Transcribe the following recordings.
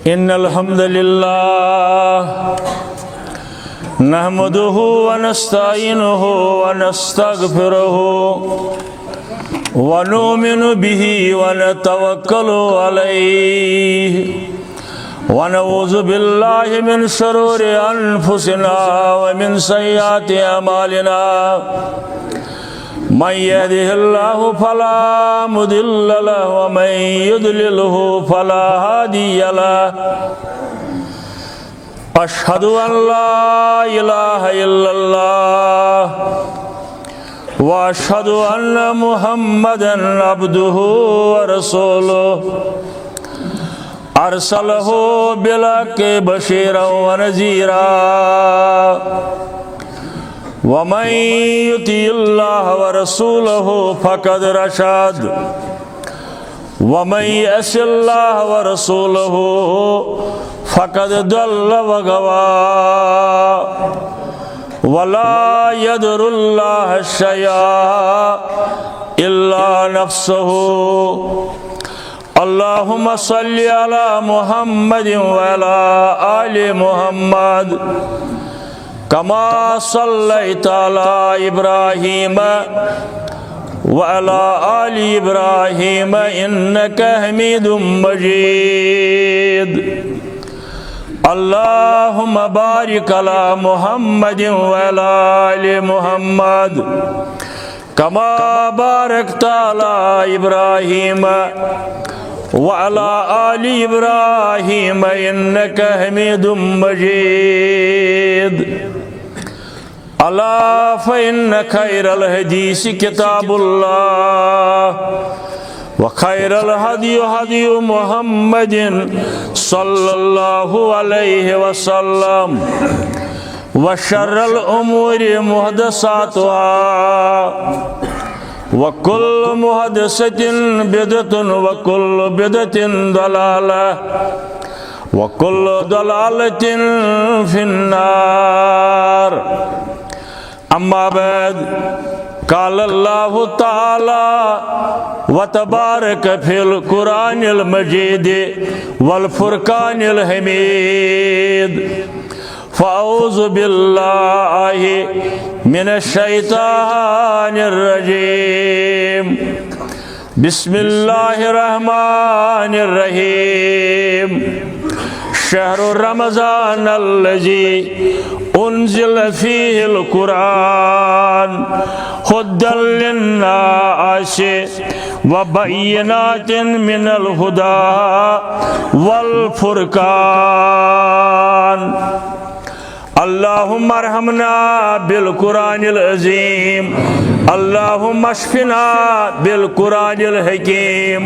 إن الحمد لله نحمده ونستعينه ونستغفره ونؤمن به ونتوكل عليه ونعوذ بالله من شرور أنفسنا ومن سيئات أعمالنا من يهده الله فلا مضل له ومن يضلله فلا هادي له أشهد أن لا إله إلا الله وأشهد أن محمدًا عبده ورسوله أرسله بالحق بشيرا ونذيرا ومن يطع الله ورسوله فقد رشد ومن يعص الله ورسوله فقد ضل وغوى ولا يضر الله شيئا إلا نفسه اللهم صل على محمد وعلى آل محمد كما صليت على إبراهيم وعلى آل إبراهيم إنك حميد مجيد اللهم بارك على محمد وعلى آل محمد كما باركت على إبراهيم وعلى آل إبراهيم إنك حميد مجيد ألا فإن خير الحديث كتاب الله وخير الهدي هدي محمد صلى الله عليه وسلم وشر الأمور محدثاتها وكل محدثة بدعة وكل بدعة ضلالة وكل ضلالة في النار أما بعد قال الله تعالى وتبارك في القرآن المجيد والفرقان الحميد فأعوذ بالله من الشيطان الرجيم بسم الله الرحمن الرحيم شهر رمضان الذي أنزل فيه القرآن هدى للناس وبينات من الهدى والفرقان اللهم ارحمنا بالقرآن العظيم اللهم اشفنا بالقرآن الحكيم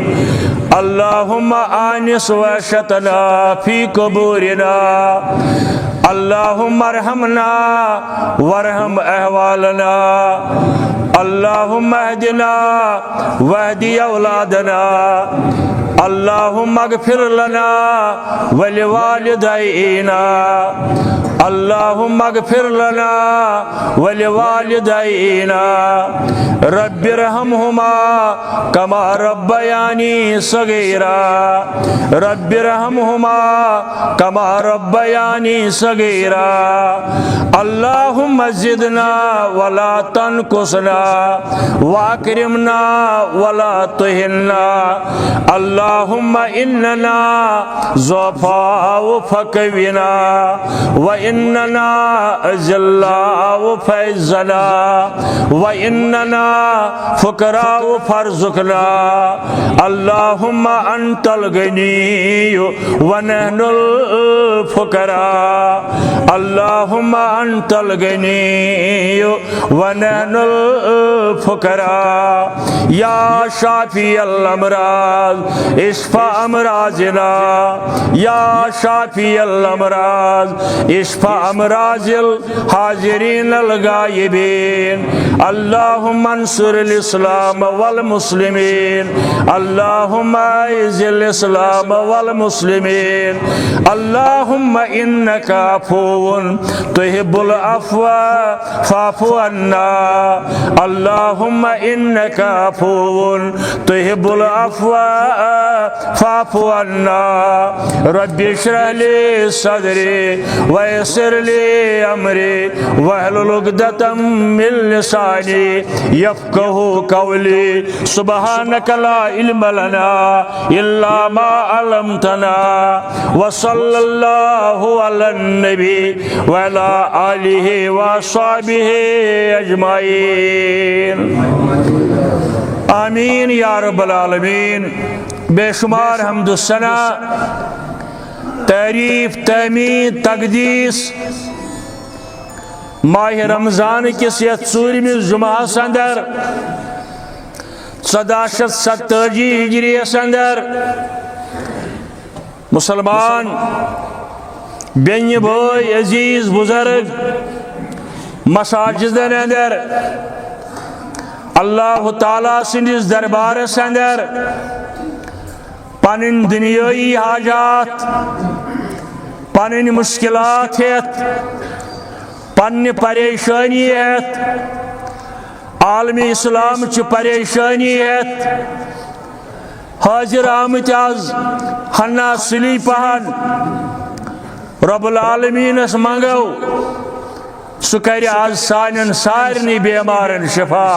اللهم آنس وحشتنا في قبورنا اللهم ارحمنا وارحم أهوالنا اللهم اهدنا واهد أولادنا اللهم اغفر لنا ولوالدينا اللهم اغفر لنا ولوالدينا رب ارحمهما كما ربياني صغيرا رب ارحمهما كما ربياني صغيرا اللهم زدنا ولا تنقصنا واكرمنا ولا تهنا اللهم إننا ضعفاء فقونا وإننا أذلاء فعزنا وإننا فقراء فارزقنا اللهم أنت الغني ونحن الفقراء اللهم أنت الغني ونحن الفقراء يا شافي الأمراض اشفى أمراضنا يا شافي الأمراض اشفى أمراض الحاضرين الغائبين اللهم انصر الإسلام والمسلمين اللهم أعز الإسلام والمسلمين اللهم إنك عفو تحب العفو فاعف عنا اللهم إنك عفو تحب العفو فاعف فاعف عنا رب اشرح لي صدري ويسر لي أمري واحلل عقدة من لساني يفقهوا قولي سبحانك لا علم لنا إلا ما علمتنا وصلى الله على النبي وعلى آله وصحبه أجمعين آمین یا رب العالمین. بے شمار حمد و ثنا تعریف تحمید تقدیس ماہ رمضان کس یتھ ژوٗرمِس جمعہس اندر 1447 ہجریس اندر مسلمان بیٚنہِ بھٲے عزیز بزرگ مساجدن اندر اللہ تعالیٰ سندس دربارس اندر پنن دنیائی حاجات پنن مشکلات ہیت پنہ پریشانی ہیت عالم اسلام چھ پریشانی ہیت حاضر آمت آز ہنا سلی پہن رب العالمین اس منگو سہ کر آز سانن سارنی بیمارن شفا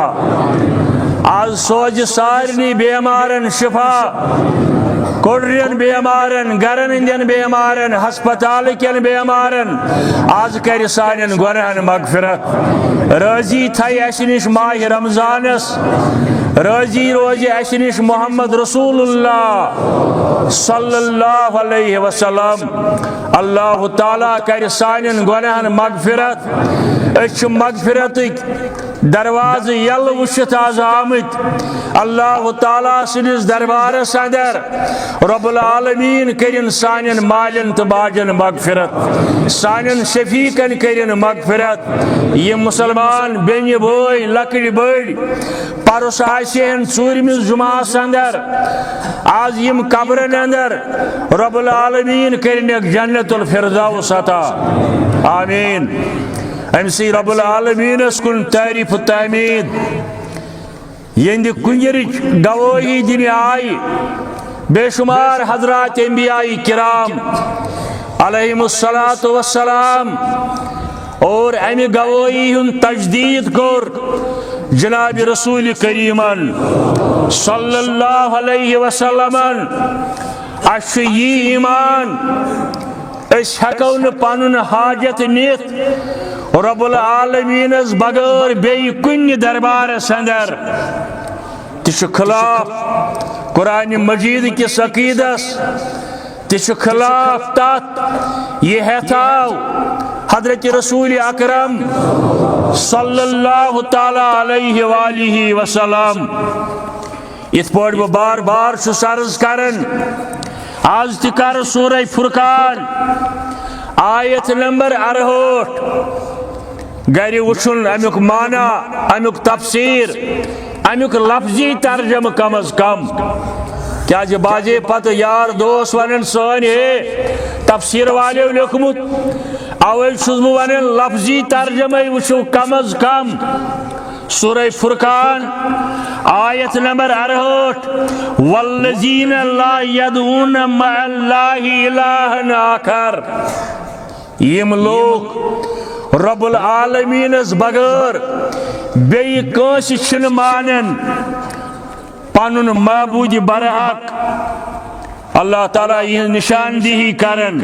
آز سوج سارنی بیمارن شفا کوڑرین بیمارن گرن ہندین بیمارن ہسپتال کین بیمارن آز کر سانن گناہن مغفرت راضی تھائی اس نش ماہ رمضانس راضی روز اس نش محمد رسول اللہ صلی اللہ علیہ وسلم اللہ تعالیٰ کر سانن گناہن مغفرت اچھ مغفرت دروازہ یل وشت آز آمت اللہ تعالیٰ سنس دربارس اندر رب العالمین کرن سانن مالن تو باجن مغفرت سانن شفیقن کرن مغفرت یہ مسلمان بین بھائی لکڑ بڑ پرس آسین ژوٗرمِس جمعہس اندر آز یم قبرن اندر رب العالمین کرنک جنت الفردوس عطا آمین. امسی رب العالمین اس کن تعریف و تحمید یند کنجرچ گواہی دن آئی بے شمار حضرات انبیاء کرام علیہم الصلاۃ والسلام اور امی گواہی ہن تجدید کور جناب رسول کریمن صلی اللہ علیہ وسلم اش یہ ایمان اس ہیکو نہ پنن حاجت نیت رب العالمین اس بغیر بی کن دربارس اندر تش خلاف قرآن مجید کس عقیدس تش خلاف تات یہ ہیتاو حضرت رسول اکرم صلی اللہ تعالی علیہ وآلہ وسلم. ات پوٹ بار بار سرز کرن آز تکر سورہ فرقان آیت نمبر 68 گر وچن امیک معنی امیک تفسیر امیک لفظی ترجمہ کم از کم کیا جی باجے پتہ یار دوست ونن سن ہے تفسیر والے لکھمت اول چھس بہ ونن لفظی ترجمہ وچھو کم از کم سورہ فرقان آیت نمبر 68 والذین لا یدعون مع اللہ الہا آخر یم لوگ رب العالمین اس بغیر بی کنس چھن مانن پنن معبود برحق اللہ تعالیٰ یہ نشاندہی کرن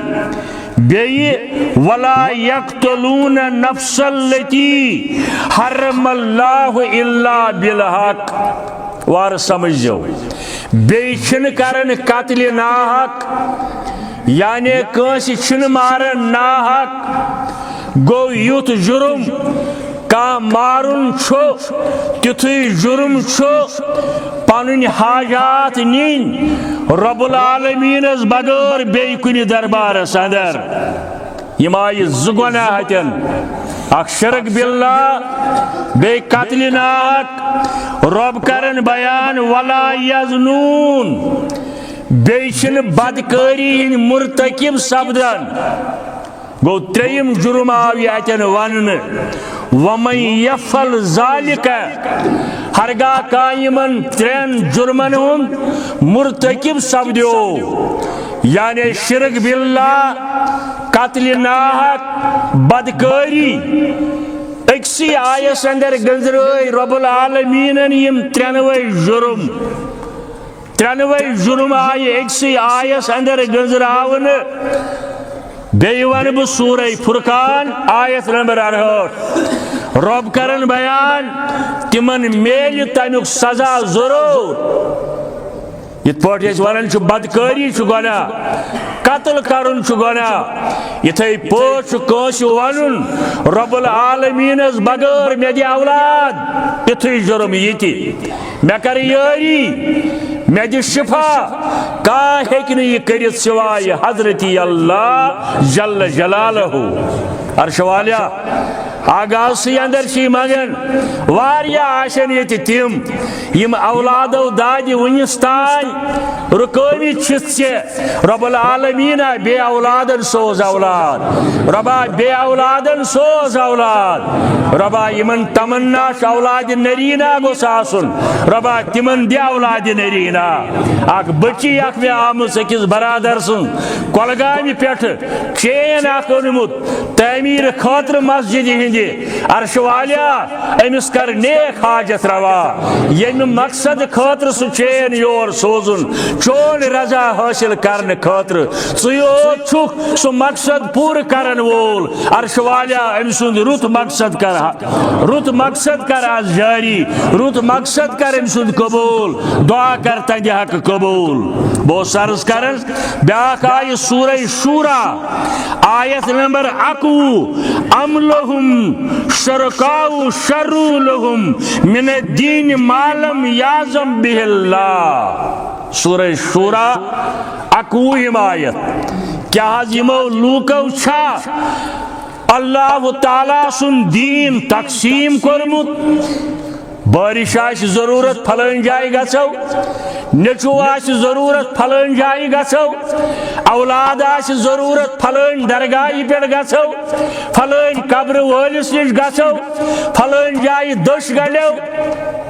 بی ولا یقتلون نفس التی حرم اللہ الا بالحق وار سمجھ جو بی چھن کرن قتل ناحق یعنی کنسی چھن مارن ناحق گو یوت جرم کا مارن چھو تیتھی جرم چھو پانن حاجات نین رب العالمین اس بغیر بی کنی دربار اندر یم آئی زگناہ ہتن اخ شرک باللہ بی قتل ناحق رب کرن بیان ولا یزنون بی چھن بدکاری ہن مرتکب سبدن گو تریم جرم آوی اتن ون ومن یفعل ذالک ہرگاہ کائمن ترین جرمن مرتکب سپدیو یعنی شرک باللہ قتل ناحق بدکاری اکسی آیس اندر گنزرٲے رب العالمینن یم ترنوے جرم آئے اکسی آیس اندر گنزراون بیٚیہِ ونہٕ بہٕ سورہ فرقان آیت نمبر 68 رب کرن بیان تمن میل تمیُک سزا ضرور یت پٲٹھۍ أسۍ ونان چھِ بدکٲری چھُ گۄناہ قتل کرُن چھُ گۄناہ یِتھَے پٲٹھۍ چھُ کٲنٛسہِ ونُن رب العالمیٖنس بغٲر مےٚ دِ اولاد یِتھُے جُرم یِتہِ مےٚ کر یٲری مےٚ دِ شفا کانٛہہ ہیٚکہِ نہٕ یہِ کٔرِتھ سوائے حضرتی اللہ جل جلالہ عرش والیا آغازسٕے اندر چھ منگان واریاہ آسن ییٚتہِ تِم یم اولادو دادِ وُنِس تانۍ رُکٲوِتھ چھِتھ ژےٚ رب العالمیٖنا بے اولادن سوز اولاد ربا بے اولادن سوز اولاد ربا یمن تمنا چھ اولاد نرینا گوٚژھ آسُن ربا تمن دِ اولاد نرینا اکھ بچی اکھ مےٚ آمٕژ أکِس برادر سُنٛد کۄلگامہِ پٮ۪ٹھٕ چین اکھ اوٚنمُت تعمیٖر خٲطرٕ مسجدِ ہِنٛدِ عرش والیا أمِس کر نیک حاجت روا ییٚمہِ مقصد خٲطرٕ سُہ چین یور سوزُن چون رضا حٲصِل کرنہٕ خٲطرٕ ژٕ یوت چھُکھ سُہ مقصد پوٗرٕ کرن وول عرش والیا أمۍ سُنٛد رُت مقصد کر آز جاری رُت مقصد کر أمۍ سُنٛد قبوٗل دعا کر تہنٛدِ حقہٕ قبوٗل بہٕ اوسُس عرض کران بیٛاکھ آیہِ سورہ شورا آیت نمبر 21 ام لہم شرکاء شرعوا لہم من الدین ما لم یعظم بہ اللہ سورہ شورا 21 آیت کیا حض یمو لوکو چھا اللہ تعالیٰ سن دین تقسیم کورمت بارش آسہِ ضروٗرت پھلٲنۍ جایہِ گژھو نیچو آسہِ ضروٗرت پھلٲنۍ جایہِ گژھو اولاد آسہِ ضروٗرت پھلٲنۍ درگاہہِ پٮ۪ٹھ گژھو پھلٲنۍ قبرٕ وٲلِس نِش گژھو پھلٲنۍ جایہِ دٔچھ گلو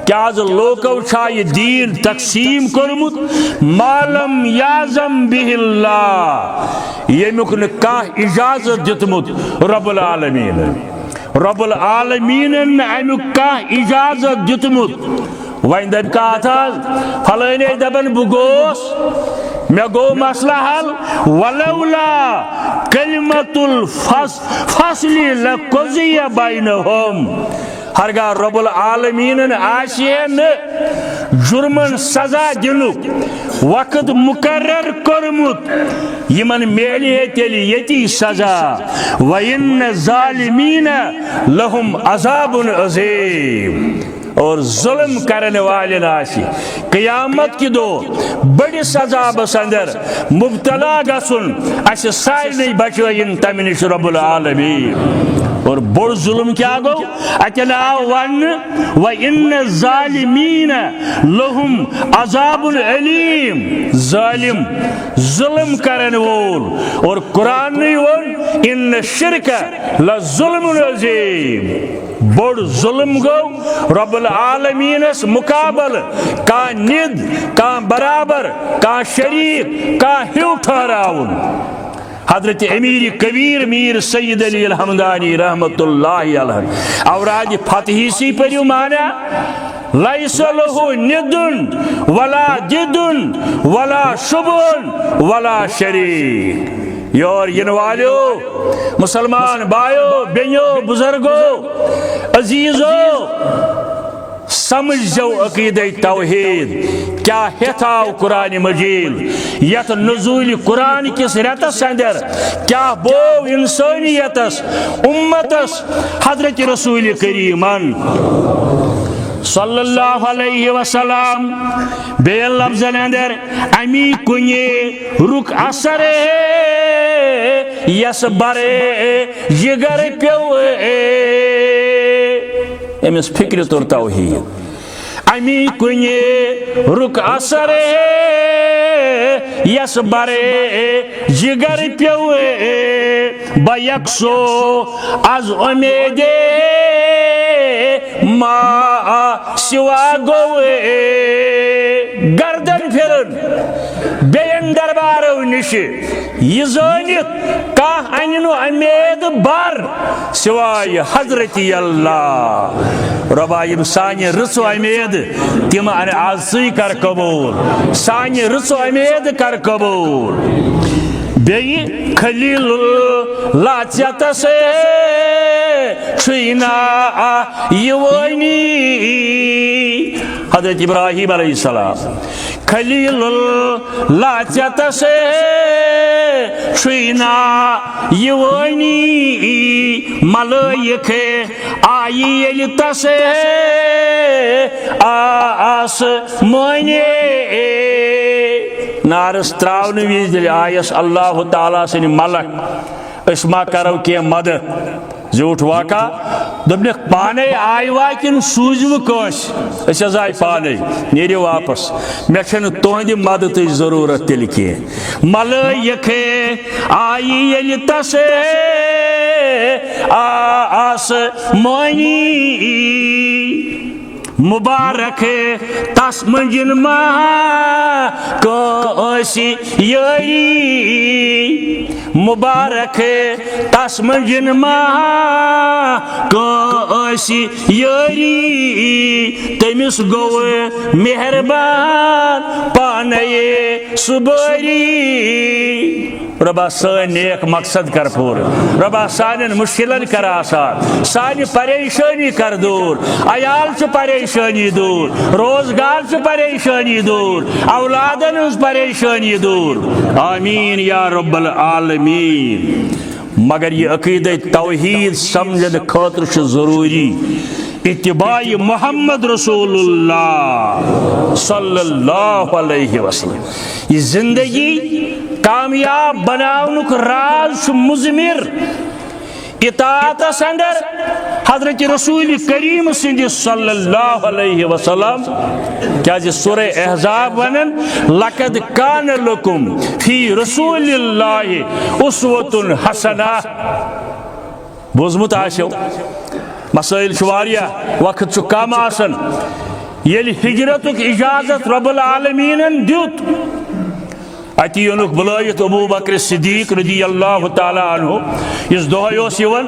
کیٛاہ حظ لوکو چھا یہِ دیٖن تقسیٖم کوٚرمُت مالم یعظم بہ اللہ ییٚمیُک نہٕ کانٛہہ اِجازت دیُتمُت رب العالمیٖنن امیُک کانٛہہ اِجازت دیُتمُت وۄنۍ دپہِ کتھ حظ پھلٲنے دپان بہٕ گوس مےٚ گوٚو مسلہٕ حل ولولا کلمۃ الفصل لقضی بینہم ہرگاہ رب العالمیٖنن آسہِ ہے نہٕ جُرمن سزا دِنُک وقت مقرر کوٚرمُت یمن میلہِ ہے تیٚلہِ ییٚتی سزا وَإِنَّ الظَّالِمِينَ لَهُمْ عَذَابٌ عَظِيمٌ اور ظلم کرنے والن آسی قیامت کی دو بڑی سزا بس اندر مبتلا گسن اس سارے بچائن تمہ نش رب العالمین اور بڑ ظلم کیا گو اتن آو ون وَإِنَّ الظَّالِمِينَ لَهُمْ عَذَابٌ عَلِيمٌ ظالم ظلم کرن وول اور قرآن نے ون ان الشرک لظلم عظیم بڑ ظلم گو رب العالمینس مقابل کان ند کان برابر کان شریک کان ہیو ٹھہراون حضرت امیر کبیر میر سید علی الحمدانی رحمت اللہ علیہ اوراد فتحی سی پریو مانا لیس لہو ندن ولا جدن ولا شبن ولا شریک یور ین والیو مسلمان بایو بینیو بزرگو عزیزو سمجھ جو عقیدہ توحید کیا ہتاو قرآن مجید یت نزول قرآن کس رتس اندر کیا بو انسانیتس امتس حضرت رسول کریمن صلی اللہ علیہ وسلم بے لفظن اندر امی کنی رک اثر یس برے جگر پیو امس فکر طور توحید امی کنی رک اثر یس برے جگر پیو بیکسو از امید ما سوا گوے گردن پھرن بین دربارو نش یہ زانت کاہ انو امید بار سوائے حضرت اللہ ربا یم سانہ رسو امید تم آز سی کر قبول سانہ رسو امید کر قبول بیئی خلیل اللہ ژےٚ سے چھُینا یوانی حضرت ابراہیم علیہ السلام خلیل اللہ ژےٚ سے چھُینا یوانی ملائک آئی ییٚلہِ تسے آس مونے نارس تراؤن وز دل آیس اللہ تعالیٰ سن ملک اس ما کرو کی مدد زیوٹ واقع دبنک پانے آئی واکن سوزو کوش اس آئی پانے نیری واپس میں چھن تہندِ مدد ضرورت تل کی ملائک آئی ییٚلہِ تسے آس مونی مبارک تس منجن ما کوسی یری مبارک تس منجن ما کوسی یری تمس گو مہربان پانے صبری ربا سان نیک مقصد کر پور ربا سان مشکلن کر آسان سان پریشانی کر دور عیال چھ پریشانی دور روزگار چھ پریشانی دور اولادن اس پریشانی دور آمین یا رب العالمین مگر یہ عقیدہ توحید سمجھنے خاطر چھ ضروری اتباع محمد رسول اللہ صلی اللہ علیہ وسلم یہ زندگی کامیاب بناونک راز مزمر اطاعت اندر حضرت رسول کریم سند صلی اللہ علیہ وسلم کیا جی سورہ احزاب ونن لقد کان لکم فی رسول اللہ اسوۃ حسنہ بوزمت آشو مسائل شواریہ وقت چھ کم آسن یل ہجرتک اجازت رب العالمین دیت اتی یونک بلائیت ابو بکر صدیق رضی اللہ تعالی عنہ اس دہیوس یون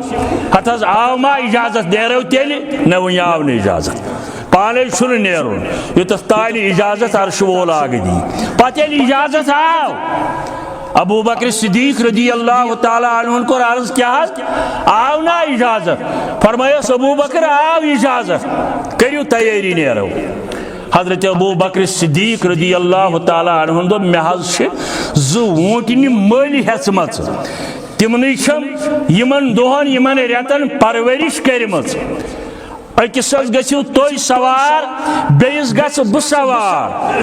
ہتھز آو ما اجازت نیرو تیلی نوین آو نے اجازت پانے چھن نیرون یوتس تانی اجازت عرش وول آگ دی پتیل اجازت آو ابو بکر صدیق رضی اللہ تعالی عنہ کو عرض کیا آو نا اجازت فرمایا ابو بکر آو اجازت کریو تیاری نیرو حضرت ابو بکر صدیق رضی اللہ تعالی عنہ دو محض زو وونٹنی مالی حسمت تمنی چھم یمن دہن یمن ریتن پرورش کرمت اکس گھو تھی سوار بیس گھ بہ سوار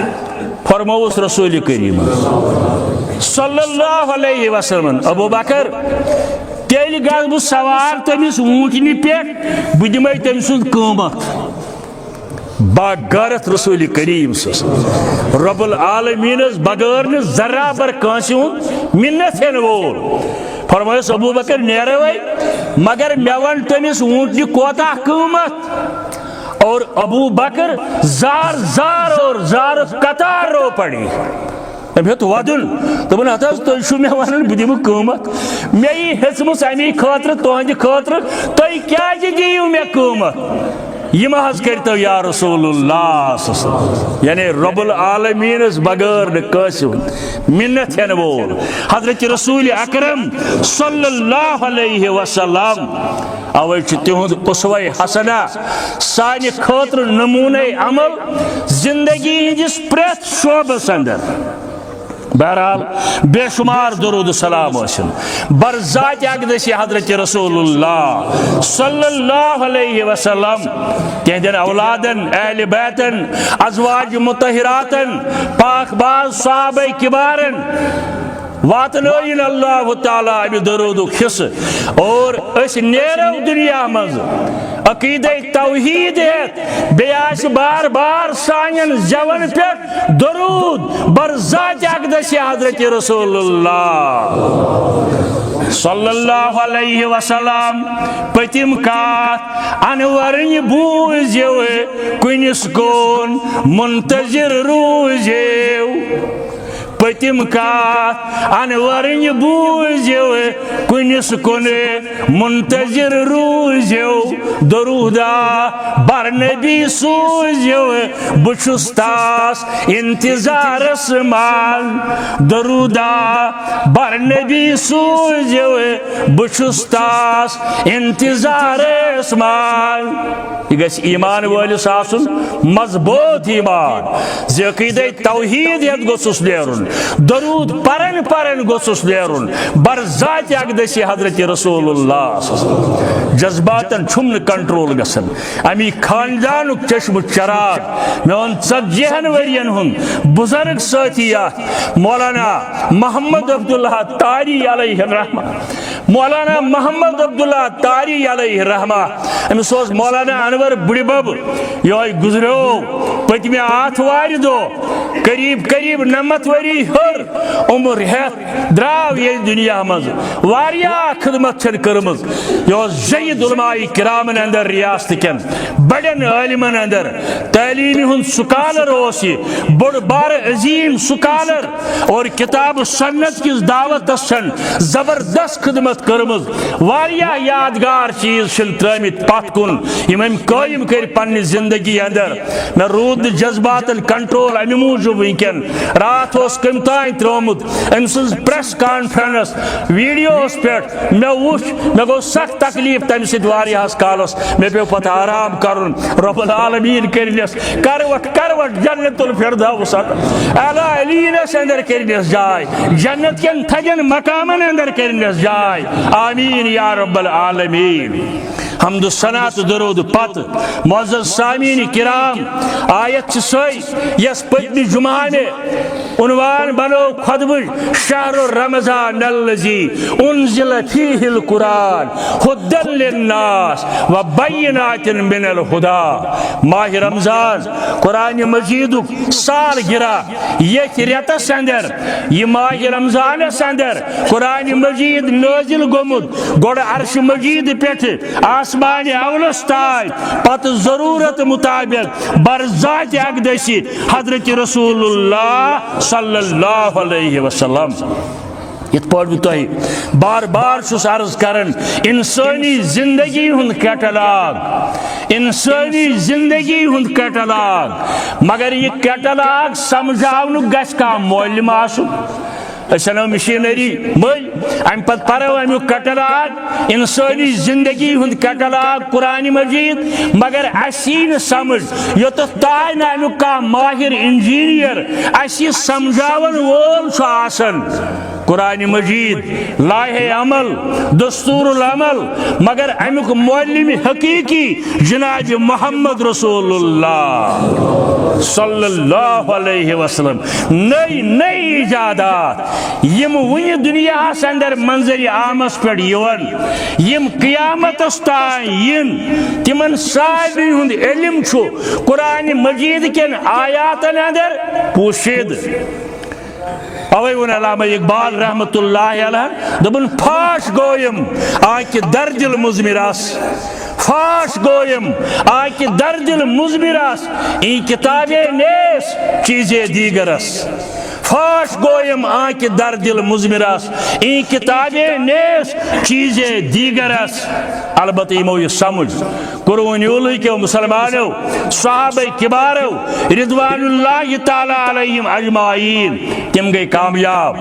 فرموس رسول کریم صلی اللہ علیہ وسلم ابو بکر تیل گھس بہ سوار تمس وونٹنی پہ بہ دمے تم سند قیمت باغارت رسول کریم رب العالمین بغیر ذرا بر کانس منت ہین وول فرمایس ابو بکر نیرو مگر مے ون تمس اونٹنی کوتاہ قیمت اور ابو بکر زار زار اور زار قطار رو پڑی ام ہت ودن دپن ہتھ تھی چھو مے ونان بہ دمہ قیمت مے یہ ہیژمٕژ امی خاطر تہندِ خاطر تُہۍ کیازِ دِیِو مے قیمت یہ محض کرتو یا رسول اللہ یعنی رب العالمین بغیر نکاسو منت ہین وول حضرت رسول اکرم صلی اللہ علیہ وسلم اوے چھ تہند اسوہ حسنہ سانہ خاطر نمونہ عمل زندگی ہندس پریت شعبس اندر بہرحال بے شمار درود سلام حسن برذات اقدس حضرت رسول اللہ صلی اللہ علیہ وسلم تہندین اولادن اہل بیتن ازواج مطہراتن پاک باز صحابہ کبارن واتنائن اللہ تعالیٰ ابی درود حص اور اس نیرو دنیا مز عقیدہ توحید ہے بیاس بار بار سانین زبان پہ درود بر ذات اقدس حضرت رسول اللہ صلی اللہ علیہ وسلم پتم کات انورن بوزیو کنس کون منتظر روزیو پتم کات انورن بوزیو کنس کن منتظر روزیو درودہ بر نبی سوزیو بچستاس انتظار اسمان درودہ بر نبی سوزیو بچستاس انتظار اسمان یہ گھس ایمان والس آسن مضبوط ایمان عقیدہ توحید یت گوسس نیرن درود پرن پرن گوسس نیرن بر ذات اقدس حضرت رسول اللہ جذباتن چھمن کنٹرول گسن امی خاندانک چشم چراغ میں ان 40 ورین ہن بزرگ ساتھیات مولانا محمد عبداللہ تاری علیہ الرحمہ مولانا محمد عبداللہ تاری علیہ الرحمہ امس اوس مولانا انور بڑی بب یہ گزریو پتمہ آتھوار دو قریب قریب 90 وری ہر عمر ہیت دراو یہ دنیا مز واریاہ خدمت چھن کرمز یہ زید علماء کرامن اندر ریاست کن بڑن عالمن اندر تعلیمی ہن سکالر ہوسی بڑ بار عظیم سکالر اور کتاب سنت کس دعوت چھن زبردست خدمت کرمز واریاہ یادگار چیز چھن ترامت پات کن یم قائم کر پنہ زندگی اندر میں رود جذبات کنٹرول امی موجود ونکن رات اس کم تائیں ترومت ام سز پریس کانفرنس ویڈیوز پہ میں وچ میں گو سخت تکلیف تم سید واریاہس کالس میں پیو پتہ آرام کرن رب العالمین کرنس کروٹ جنت الفردوس اعلی علینس اندر کرنس جائے جنت کن تھجن مقامن اندر کرنس جائے آمین یا رب العالمین حمد و ثناء درود پت معزز سامعین کرام آیت سوئی یس پتمی جمعہ میں عنوان بنو خطب شہر رمضان الذی انزل فیہ القرآن ہدی للناس وبینات من الہدی ماہ رمضان قرآن مجید سال گرا یہ ریتس اندر یہ ماہ رمضان اندر قرآن مجید نازل گومت گوڑ عرش مجید پیٹھ آسمان اولس تائیں پت ضرورت مطابق بر ذات اقدسی حضرت رسول اللہ صلی اللہ علیہ وسلم یت پہ تھی بار بار چھس عرض کرن انسانی زندگی ہند کیٹلاگ انسانی زندگی ہند کیٹلاگ مگر یہ کیٹلاگ سمجھاؤن گژھِ کانٛہہ مولم آسُن أسۍ اَنو مشینری مٔلۍ امہِ پتہٕ پرو امیُک کیٹلاگ انسانی زندگی ہند کیٹلاگ قرآن مجید مگر اَسہِ یی نہٕ سمجھ یوٚتتھ تانۍ نہٕ امیُک کانٛہہ ماہر انجیٖنیر اَسہِ یہِ سمجھاون وول چھُ آسان قرآن مجید لاہے عمل دستور العمل مگر امیک معلم حقیقی جناب محمد رسول اللہ صلی اللہ علیہ وسلم نئی نئی ایجادات یم ونی دنیا اندر منظر عامس پہ یم قیامت تائیں تمن سارے ہند علم قرآن مجید کن آیاتن اندر پوشید اوے ون علامہ اقبال رحمت اللہ علیہ دبن پھاش گویم آنکہ دردل مزمراس فاش گویم آنکہ دردل مزمراس این کتابیں نیس چیزیں دیگرس فاش گویم آنکہ دردل مزمراس این کتابیں نیس چیزیں دیگرس البتہ یمو یہ سمجھ قرون اولی کے مسلمانوں صحابہ کباروں رضوان اللہ تعالی علیہم اجمعین تم گئی کامیاب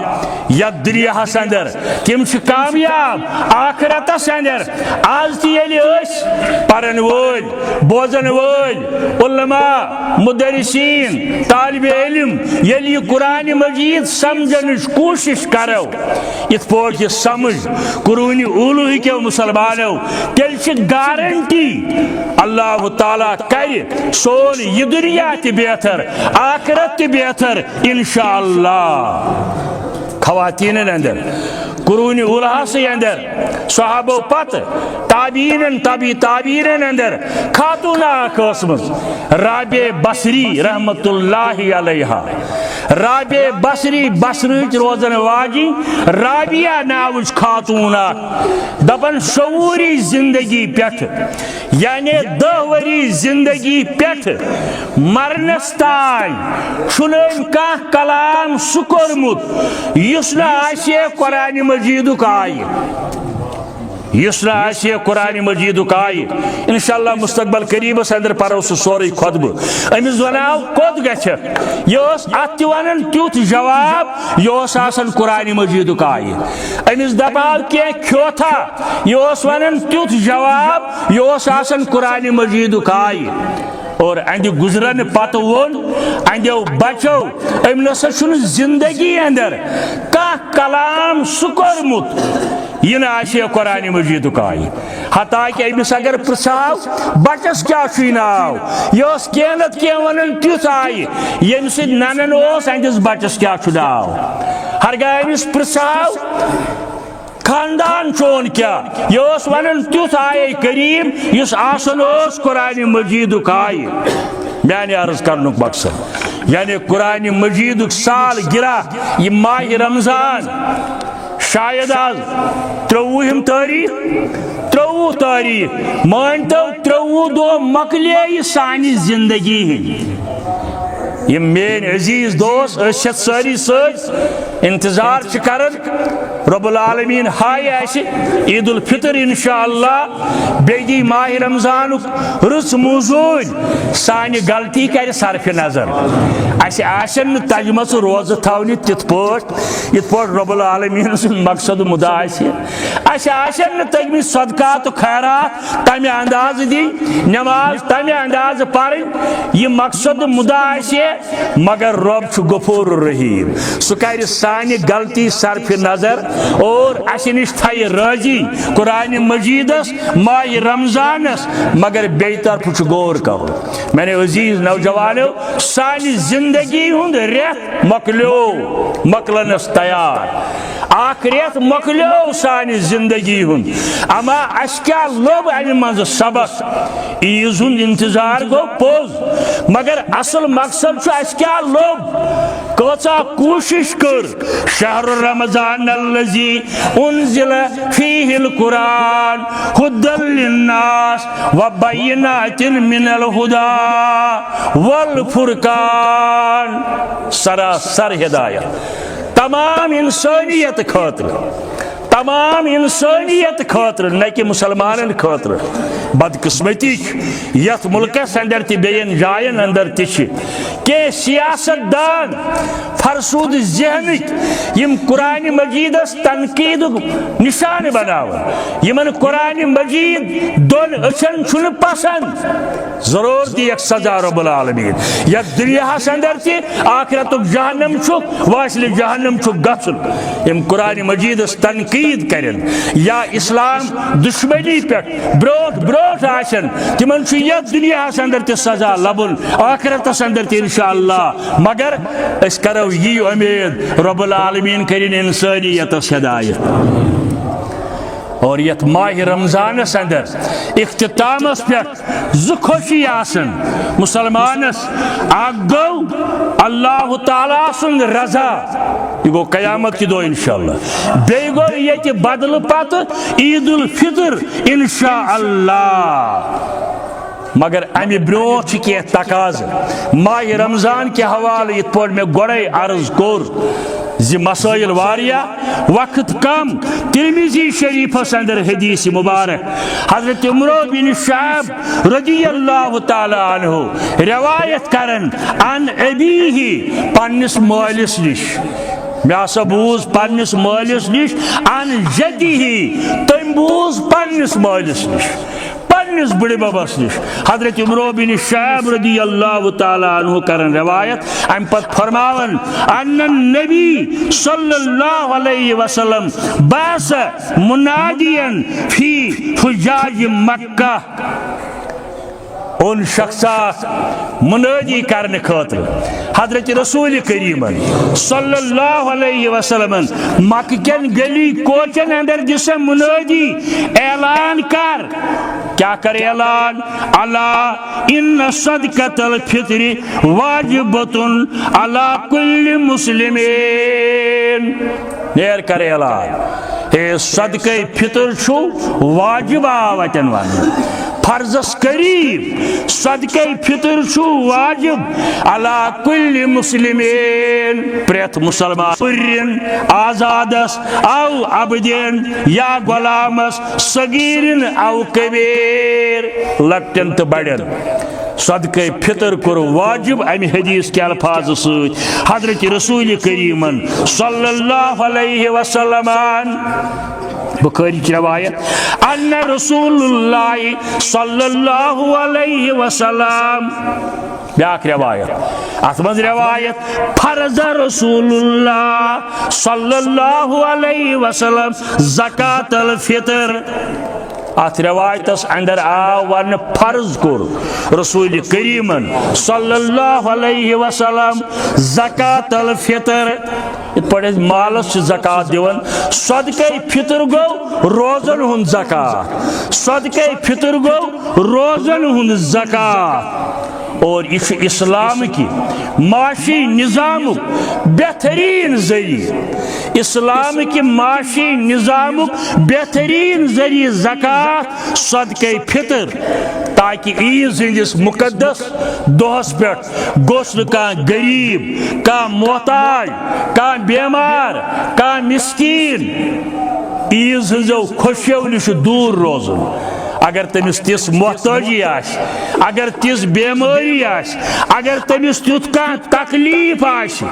یت دنیا اندر تم کامیاب آخرتس اندر آز تیلی اس پرن ول بوزن ول علماء مدرسین طالب علم یلی قرآن مجید سمجھنش کوشش کرو ات پوٹ یہ سمجھ قرون اولی کے مسلمانوں تیل گارنٹی اللہ تعالیٰ کر سون یہ دنیا تی بہتر آخرت تی بہتر انشاءاللہ خواتین اندر قرون اولا سے اندر صحابہ پت تابعین تابعین اندر خاتون قسمز رابع بصری رحمت اللہ علیہ رابع بصری بصرچ روزن واجی رابعہ ناوچ خاتون دپن شعوری زندگی پیٹھ یعنی 10 وری زندگی پیٹھ مرنس تائیں چھنم کانٛہہ کلام سُہ کوٚرمُت یُس نہٕ آسہِ قرآن مجیدُک آیہِ یُس نہٕ آسہِ قرآن مجیدُک آیہِ انشاءاللہ مستقبل قریبس اندر پرو سُہ سورُے خطبہٕ أمِس وناو کوٚت گژھِ یہِ اوس اتھ تہِ ونان تیُتھ جواب یہِ اوس آسان قرآن مجیدُک آیہِ أمِس دپاو کینٛہہ کھیوتھا یہِ اوس ونان تیُتھ جواب یہِ اوس آسان قرآن مجیدُک آیہِ اور اندِ گزرن پتہٕ ووٚن اندیو بچو أمۍ نسا چھُنہٕ زندگی اندر کانٛہہ کلام سُہ کوٚرمُت یہِ نہٕ آسہِ قرآن مجیدُک آیہِ حتاکہِ أمِس اگر پرژھاو بچس کیٛاہ چھُے ناو یہِ اوس کینٛہہ نتہٕ کینٛہہ ونان تیُتھ آیہِ ییٚمہِ سۭتۍ ننان اوس أہنٛدِس بچس کیٛاہ چھُ ناو ہرگاہ أمِس پرژھاو خاندان چون کیا یہ اس ونن تیوت آئے کریم یس آسن اس قرآن مجیدک آئے میانے عرض کرنک مقصد یعنی قرآن مجیدک سال گرا یہ ماہ رمضان شاید آز 23 تاریخ 23 تاریخ مانتو 23 دو مکلے سانی زندگی ہند یہ مین عزیز دوست اشت ساری سج انتظار کرن رب العالمین ہائے ایسے عید الفطر انشاءاللہ بیدی ماہ رمضان رس موزون سانی غلطی کر صرف نظر ایسے آشن تجمس روز تھونی تت پوٹ یت پوٹ رب العالمین سن مقصد مدعا ایسے آشن تجمی صدقات و خیرات تمہیں انداز دی نماز تمہیں انداز پڑھیں یہ مقصد مدعا ایسے مگر رب چھ غفور الرحیم سہ کر سانی غلطی صرف نظر اور اس نش تھائی راضی قرآن مجیدس ماہ رمضانس مگر بے طرف غور کرو میں نے عزیز نوجوانوں سانی زندگی ہند ریت مکلنس تیار اخ ریت مکلیو سانی زندگی ہند اما اس کیا لوب امہ مز سبق عیز ہند انتظار گو پوز مگر اصل مقصد اس کیا لوب کوچا کوشش کر شہر رمضان الذي انزل فيه القرآن هدى للناس وبينات من الهدى والفرقان سراسر ہدایت تمام انسانیت خاطر تمام انسانیت خاطر نہ کہ مسلمان خاطر بدقسمتی یت ملکس اندر تی بین جائن اندر تش کہ سیاست دان فرسود ذہنک یم قرآن مجیدس تنقید نشان بناو یمن قرآن مجید دون اچھن چھن پسند ضرور دی ایک سزا رب العالمین یا دنیا اندر تی آخرت جہنم چھک واسل جہنم چھک گھن یم قرآن مجیدس تنقید کرن یا اسلام دشمنی پہ بروٹ آشن تمن یہ دنیا اندر تی سزا لبن آخرت اندر تی انشاءاللہ مگر اس کرو یہ امید رب العالمین کرن انسانیت ہدایت اور یت ماہ رمضان اندر اختتامس پہ خوشی آسن مسلمانس اگ گو اللہ تعالیٰ سن رضا یہ گو قیامت کی دو انشاءاللہ بے گو یہ بدل پت عید الفطر انشاءاللہ مگر امی برو کی تقاض ماہ رمضان کے حوالے یہ پور میں گوڑے عرض کور زی مسائل واریا وقت کم ترمذی شریف اندر حدیث مبارک حضرت عمر بن شعب رضی اللہ تعالی عنہ روایت کرن عن ابیہ پنس مالس نش مے ہسا بوز پنس مالس نش عن جدہ تم بوز پنس مالس نش پنس بڑے بابس نش حضرت عمر بن شعب رضی اللہ تعالی عنہ کرن روایت ام پت فرماون ان النبی صلی اللہ علیہ وسلم باس منادیا فی حجاج مکہ ان شخصات منادی کرنے خاطر حضرت رسول کریم صلی اللہ علیہ وسلم مکہ کن گلی کوچن اندر جس منادی اعلان کر کیا کر اعلان اللہ ان صدقۃ الفطر واجبۃ علی کل مسلمین نیر کر اعلان اے صدقہ فطر چھو واجب آوتن ون فرضس قریب صدقہ فطر چھو واجب علی کل مسلمین پریت مسلمان پرین آزادس او عبدین یا غلامس صغیرن او کبیر لکٹن تو بڑن صدقہ فطر کر واجب امی حدیث کے الفاظ سۭتۍ حضرت رسول کریم صلی اللہ علیہ وسلم بخاری کی روایت ان رسول اللہ صلی اللہ علیہ وسلم بیاکھ روایت اتمنز روایت فرض رسول اللہ صلی اللہ علیہ وسلم زکاة الفطر ات روایتس اندر آو ون فرض کور رسول کریم صلی اللہ علیہ وسلم زکاة الفطر ات پڑھ مالس زکاة دیون صدقہ فطر گو روزن ہن زکاة صدقہ فطر گو روزن ہن زکاة اور اس اسلام کی معاشی نظام بہترین ذریعہ اسلام کی معاشی نظام بہترین ذریعہ زکاة صدقہ فطر تاکہ عیز ہندس مقدس دہس پہ گوس کان غریب کان محتاج کان بیمار کان مسکین عیز ہنزو خوشیو نش دور روزن اگر تمس تس محتاجی آس اگر تس بیماری آس اگر تمس تیت کان تکلیف آس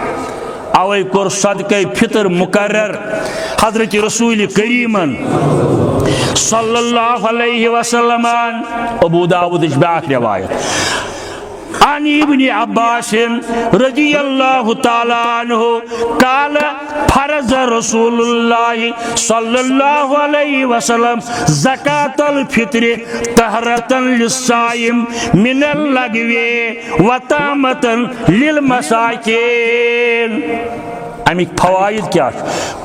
اوے کور صدقہ فطر مقرر حضرت رسول کریم صلی اللہ علیہ وسلم ابو داود بیاکھ روایت عن ابن عباس رضی اللہ تعالی عنہ قال فرض رسول اللہ صلی اللہ علیہ وسلم زکاة الفطر طہرة للصائم من اللغو وطعمة للمساکین امیک فوائد کیا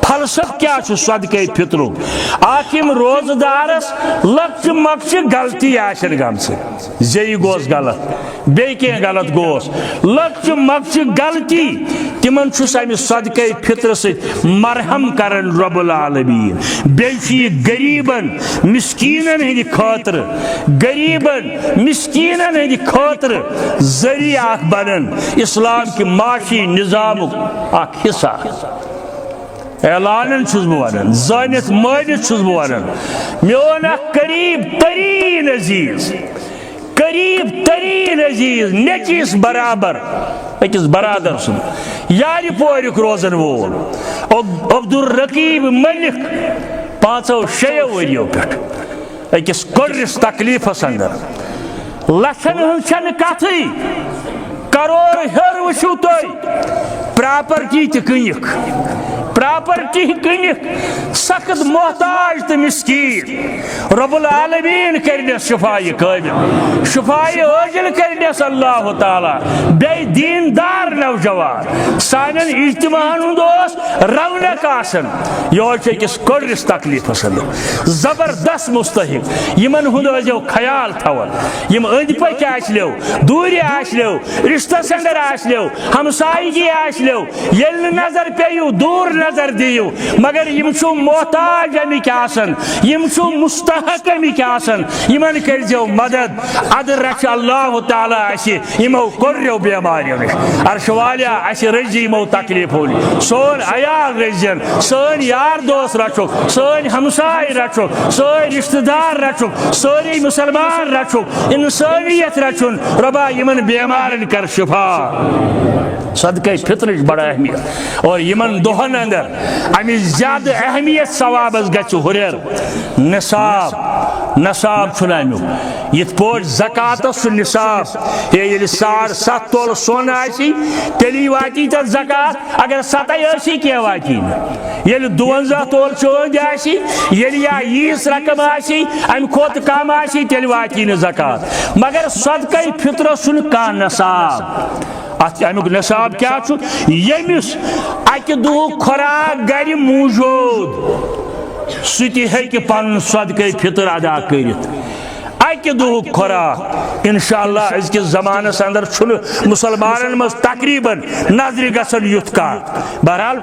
فلسفہ کیا صدقہ فطر آخم روزدارس لکچ مکچ غلطی آشن گمس زی گوس غلط بی کی غلط گوس لکچ مکچ غلطی تمن امہ صدقہ فطر سے مرہم کرن رب العالمین بیچی غریبن مسکینن ہندی خاطر غریبن مسکینن ہندی خاطر ذریعہ بنن اسلام کی معاشی نظام اخ حصہ اعلانن چھس بہ ونان زانت مانت چھس بہ ونان میون قریب ترین عزیز نیچیس برابر اکس برادر سن یار پورک روزن وول عبد الرقیب ملک 5-6 وریو پہ اکس کڑس تکلیفس اندر لچھن ہن کتھی کرور ہر وچھو تھی پراپرٹی تہ کنک پراپرٹی کنک سخت محتاج تو مسکین رب العالمین کرنس شفائی قابل شفائی عاجل کرنس اللہ تعالی بے دیندار نوجوان سانن اجتماعن ہند رونق آسن یہ کس کڑس تکلیف زبردست مستحق یمن ہند ازو خیال تھون یم اند پک آسلو دور آسلو رشتس اندر آسلو ہمسائیگی آسلو یل نظر پیو دور نظر دیو مگر یم چھو محتاج امک آسن یم چھو مستحق امک آسن یمن کرزو مدد اد رچ اللہ تعالی اسی یمو کریو بیماریو نش عرش والیا اسی رجی یمو تکلیفو سون عیال رجن سون یار دوست رچو سون ہمسائے رچو سون رشتہ دار رچو سونی مسلمان رچو انسانیت رچن ربا یمن بیمارن کر شفا صدقہ فطر بڑا اہمیت اور یمن دہن اندر امی زیادہ اہمیت ثوابس گچ ہریر نصاب نصاب امیک یت پوٹ زکاتس نصاب یہ 7.5 تول سون آسی تیلی واتی تر زکات اگر 7 کی واتی یل 52 تول چوند آسی یل یا 20 رقم آسی ام کھوت کم آسی تیلی واتی ن زکات مگر صدقہ فطر سن کا نصاب امیک نصاب کیا یمس اکہ دہ خوراک گر موجود سہ پن صدقہ فطر ادا کرت اکہ دہ خوراک انشاءاللہ ازکس زمانس اندر مسلمان مز تقریباً نظر گھن یت کات بہرحال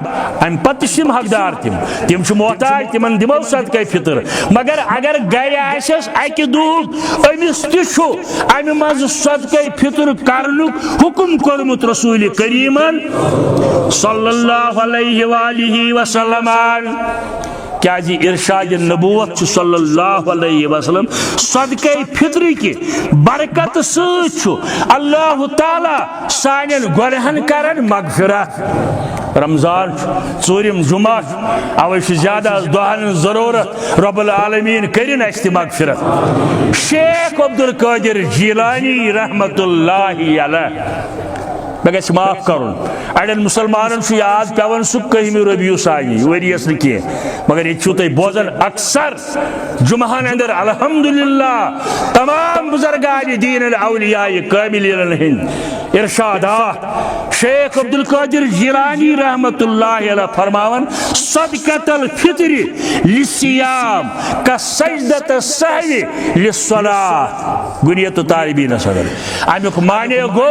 ام پتہ حقدار تم محتاج تمن دمو صدقہ فطر مگر اگر گر آسس اکہ دہ امس تہ مز صدقہ فطر کرنک حکم کورمت رسول کریمن صلی اللہ علیہ وآلہ وسلم کیا جی ارشاد نبوت صلی اللہ علیہ وسلم صدقہ فطر کی برکت سچ اللہ تعالی سانن گنہن کرن مغفرت رمضان ژوٗرِم جمعہ اوے زیادہ دہن ضرورت رب العالمین کرن اس مغفرت شیخ عبد القادر جیلانی رحمت اللہ علیہ مے گژھِ معاف کرن اڑین مسلمانن یاد پیوان سہ 1 ربیع ثانی ؤریس نہ کی مگر یہ تھی بوزن اکثر جمعہن اندر الحمدللہ تمام بزرگان دین الاولیاء کاملین ہند ارشادات شیخ عبد القادر جیلانی رحمت اللہ علیہ فرماون صدقۃ الفطر للصیام کسجدۃ السہو للصلاۃ گنیت طالبین صدر امیک معنی گو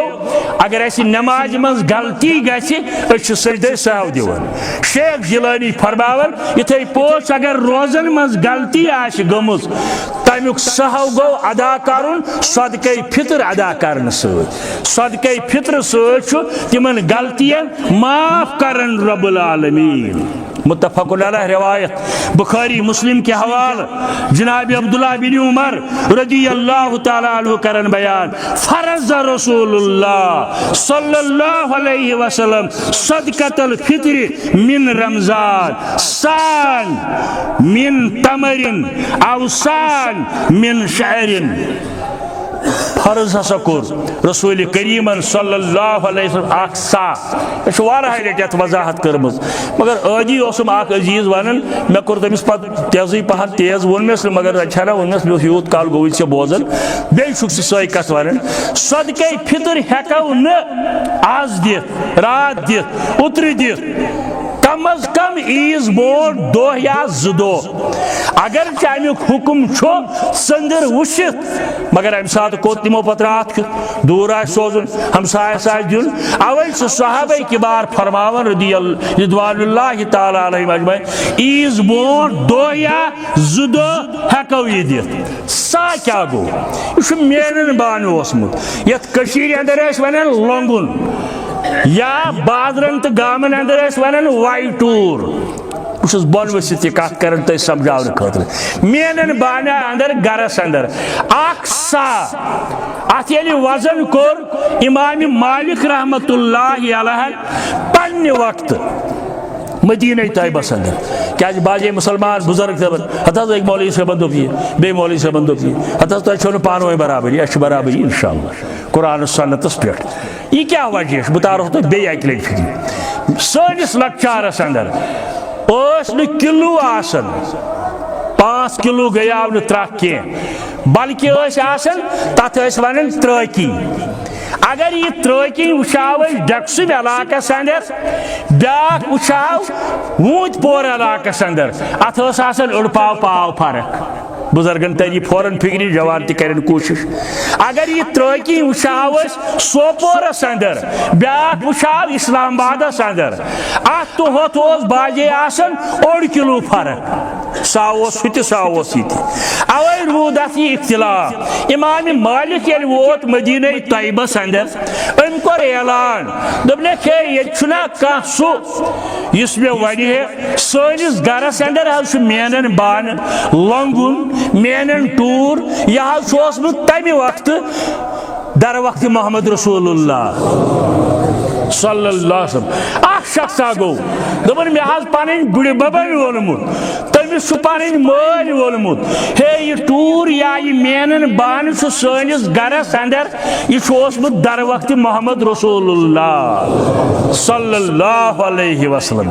اگر اسی نماز مز غلطی گھس سجدہ سہو دیوان شیخ جیلانی فرماون یتھے پوچھ اگر روزن مز غلطی آش گمز تمیک سہو گو ادا کرن صدقہ فطر ادا کرن ست صدقہ فطر ست تمن غلطین معاف کرن رب العالمین متفق علیہ روایت بخاری مسلم کے حوالہ جناب عبداللہ بن عمر رضی اللہ تعالی عنہ کرن بیان فرض رسول اللہ صلی اللہ علیہ وسلم صدقۃ الفطر من رمضان سان من تمر او سان من شعر فرض ہسا کور رسول کریم صلی اللہ علیہ وسلم اخ سا یہ واریاہ لٹہ وضاحت کرمز مگر عادی اوسم اخ عزیز ونن مے کور تمس پتہ تیزی پہن تیز ونمس مگر اچھا ونمس مے یوت کال گوئی سے بوزن بے چھک سوئی کت ونن صدقہ فطر ہیکو نہ آز دت رات دت اوتر دت کم از کم عیز بوڑ دہ یا 2 دہ اگر امیک حکم سندر وشت مگر ام سات کوت تمو پتہ رات دور سوزن ہمسایس دن اوے صحابہ کبار فرماون رضوان اللہ تعالی علیہم اجمعین عیز بوڑ 2 یا 2 دہ ہیکو یہ دت سا کیا گو یہ مینن بان اوسمت یت کشیر اندر ونان لونگن یا بازرن تو گامن اندر ونان وائی ٹور بس بونو سی کت کر سمجھاؤ خاطر مینن بانا اندر گرس اندر اخ سا ات وزن کور امام مالک رحمت اللہ علیہ پنہ وقت مدینہ طیبس اندر کیا باجے مسلمان بزرگ ہتھ ایک مولوی صاحب دپ یہ بی مولوی صاحب دپ یہ ہتھ تہ چھو پانوی برابری اس برابری انشاءاللہ قرآن سنتس پہ یہ کیا وجہ بہ تارو تہ بی اکہ لٹ فکر سانس لکچارس اندر کلو آسن 5 کلو گیاو نہ ترک کی بلکہ آسن تت ونان ترکی اگر یہ ترکی وچھاو ڈیکسب علاقہ اندر بیاکھ وچھاو ووت پور علاقہ اندر ات آسان اڑ پاو پاو فرق بزرگن تری فوراً فکری جوان تہ کرن کوشش اگر یہ ترکی وچھاو سوپورس اندر بیاکھ وچھاو اسلام آبادس اندر ات تو ہوت باجے آسان 1 کلو فرق ساوس ہتہ ساوس یہ اوے رود ات یہ اختلاف امام مالک یل ووت مدینہ طیبس اندر ام کور اعلان دپنے کہ یہ چھنا کان سو اس میں ونی ہے سانس گرس اندر حظ مینن بان لونگن مینن ٹور یہ اوسمت تمہ وقت در وقت محمد رسول اللہ صلی اللہ علیہ وسلم اخ شخص گو دپن مے حظ پنن بڑِ ببن وونمت تمس چھ پنن مٲلۍ وونمت ہے یہ ٹور یا یہ مینن بان چھ سٲنِس گرس اندر یہ چھ اوسمت در وقت محمد رسول اللہ صلی اللہ علیہ وسلم.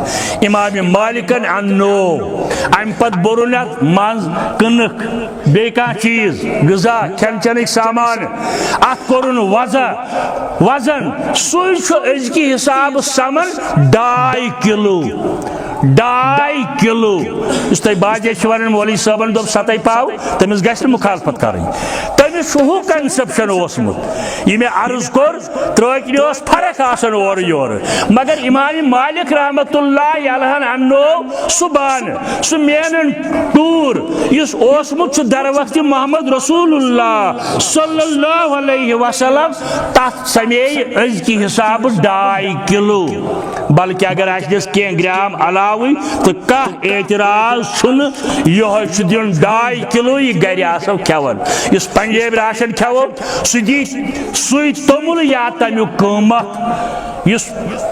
امام مالکن انو ام پت برن ات مز کنک بی کانٛہہ چیز غذا کھین چنک سامان ات کورن وزن سُے چھُ أزکہِ حساب سمن 2.5 کلو 2.5 کلو اس تھی باجے ون مولوی صٲبن دوٚپ ستے پاو تمس گژھِ نہٕ مخالفت کرٕنۍ تمس چھُ ہُہ کنسپشن اوسمُت یہ مےٚ عرض کوٚر ترٛٲکِنہِ ٲس فرق آسان اورٕ یورٕ مگر امام مالک رحمت اللہ علیہ انو سُہ بانہٕ سُہ مینن ٹوٗر یُس اوسمُت چھُ در وقت محمد رسول اللہ صلی اللہ علیہ وسلم تتھ سمیے أزکہِ حساب 2.5 کلو بلکہ اگر آسنس کینٛہہ گرام علاوٕ تو کانٛہہ اعتراض چھُنہٕ یہوے چھُ دیُن 2.5 کلو یہ گرِ آسو کھٮ۪وان یُس پنجٲبۍ راشن کھٮ۪وو سُہ دی سُے توٚمُل یا تمیُک قۭمت یُس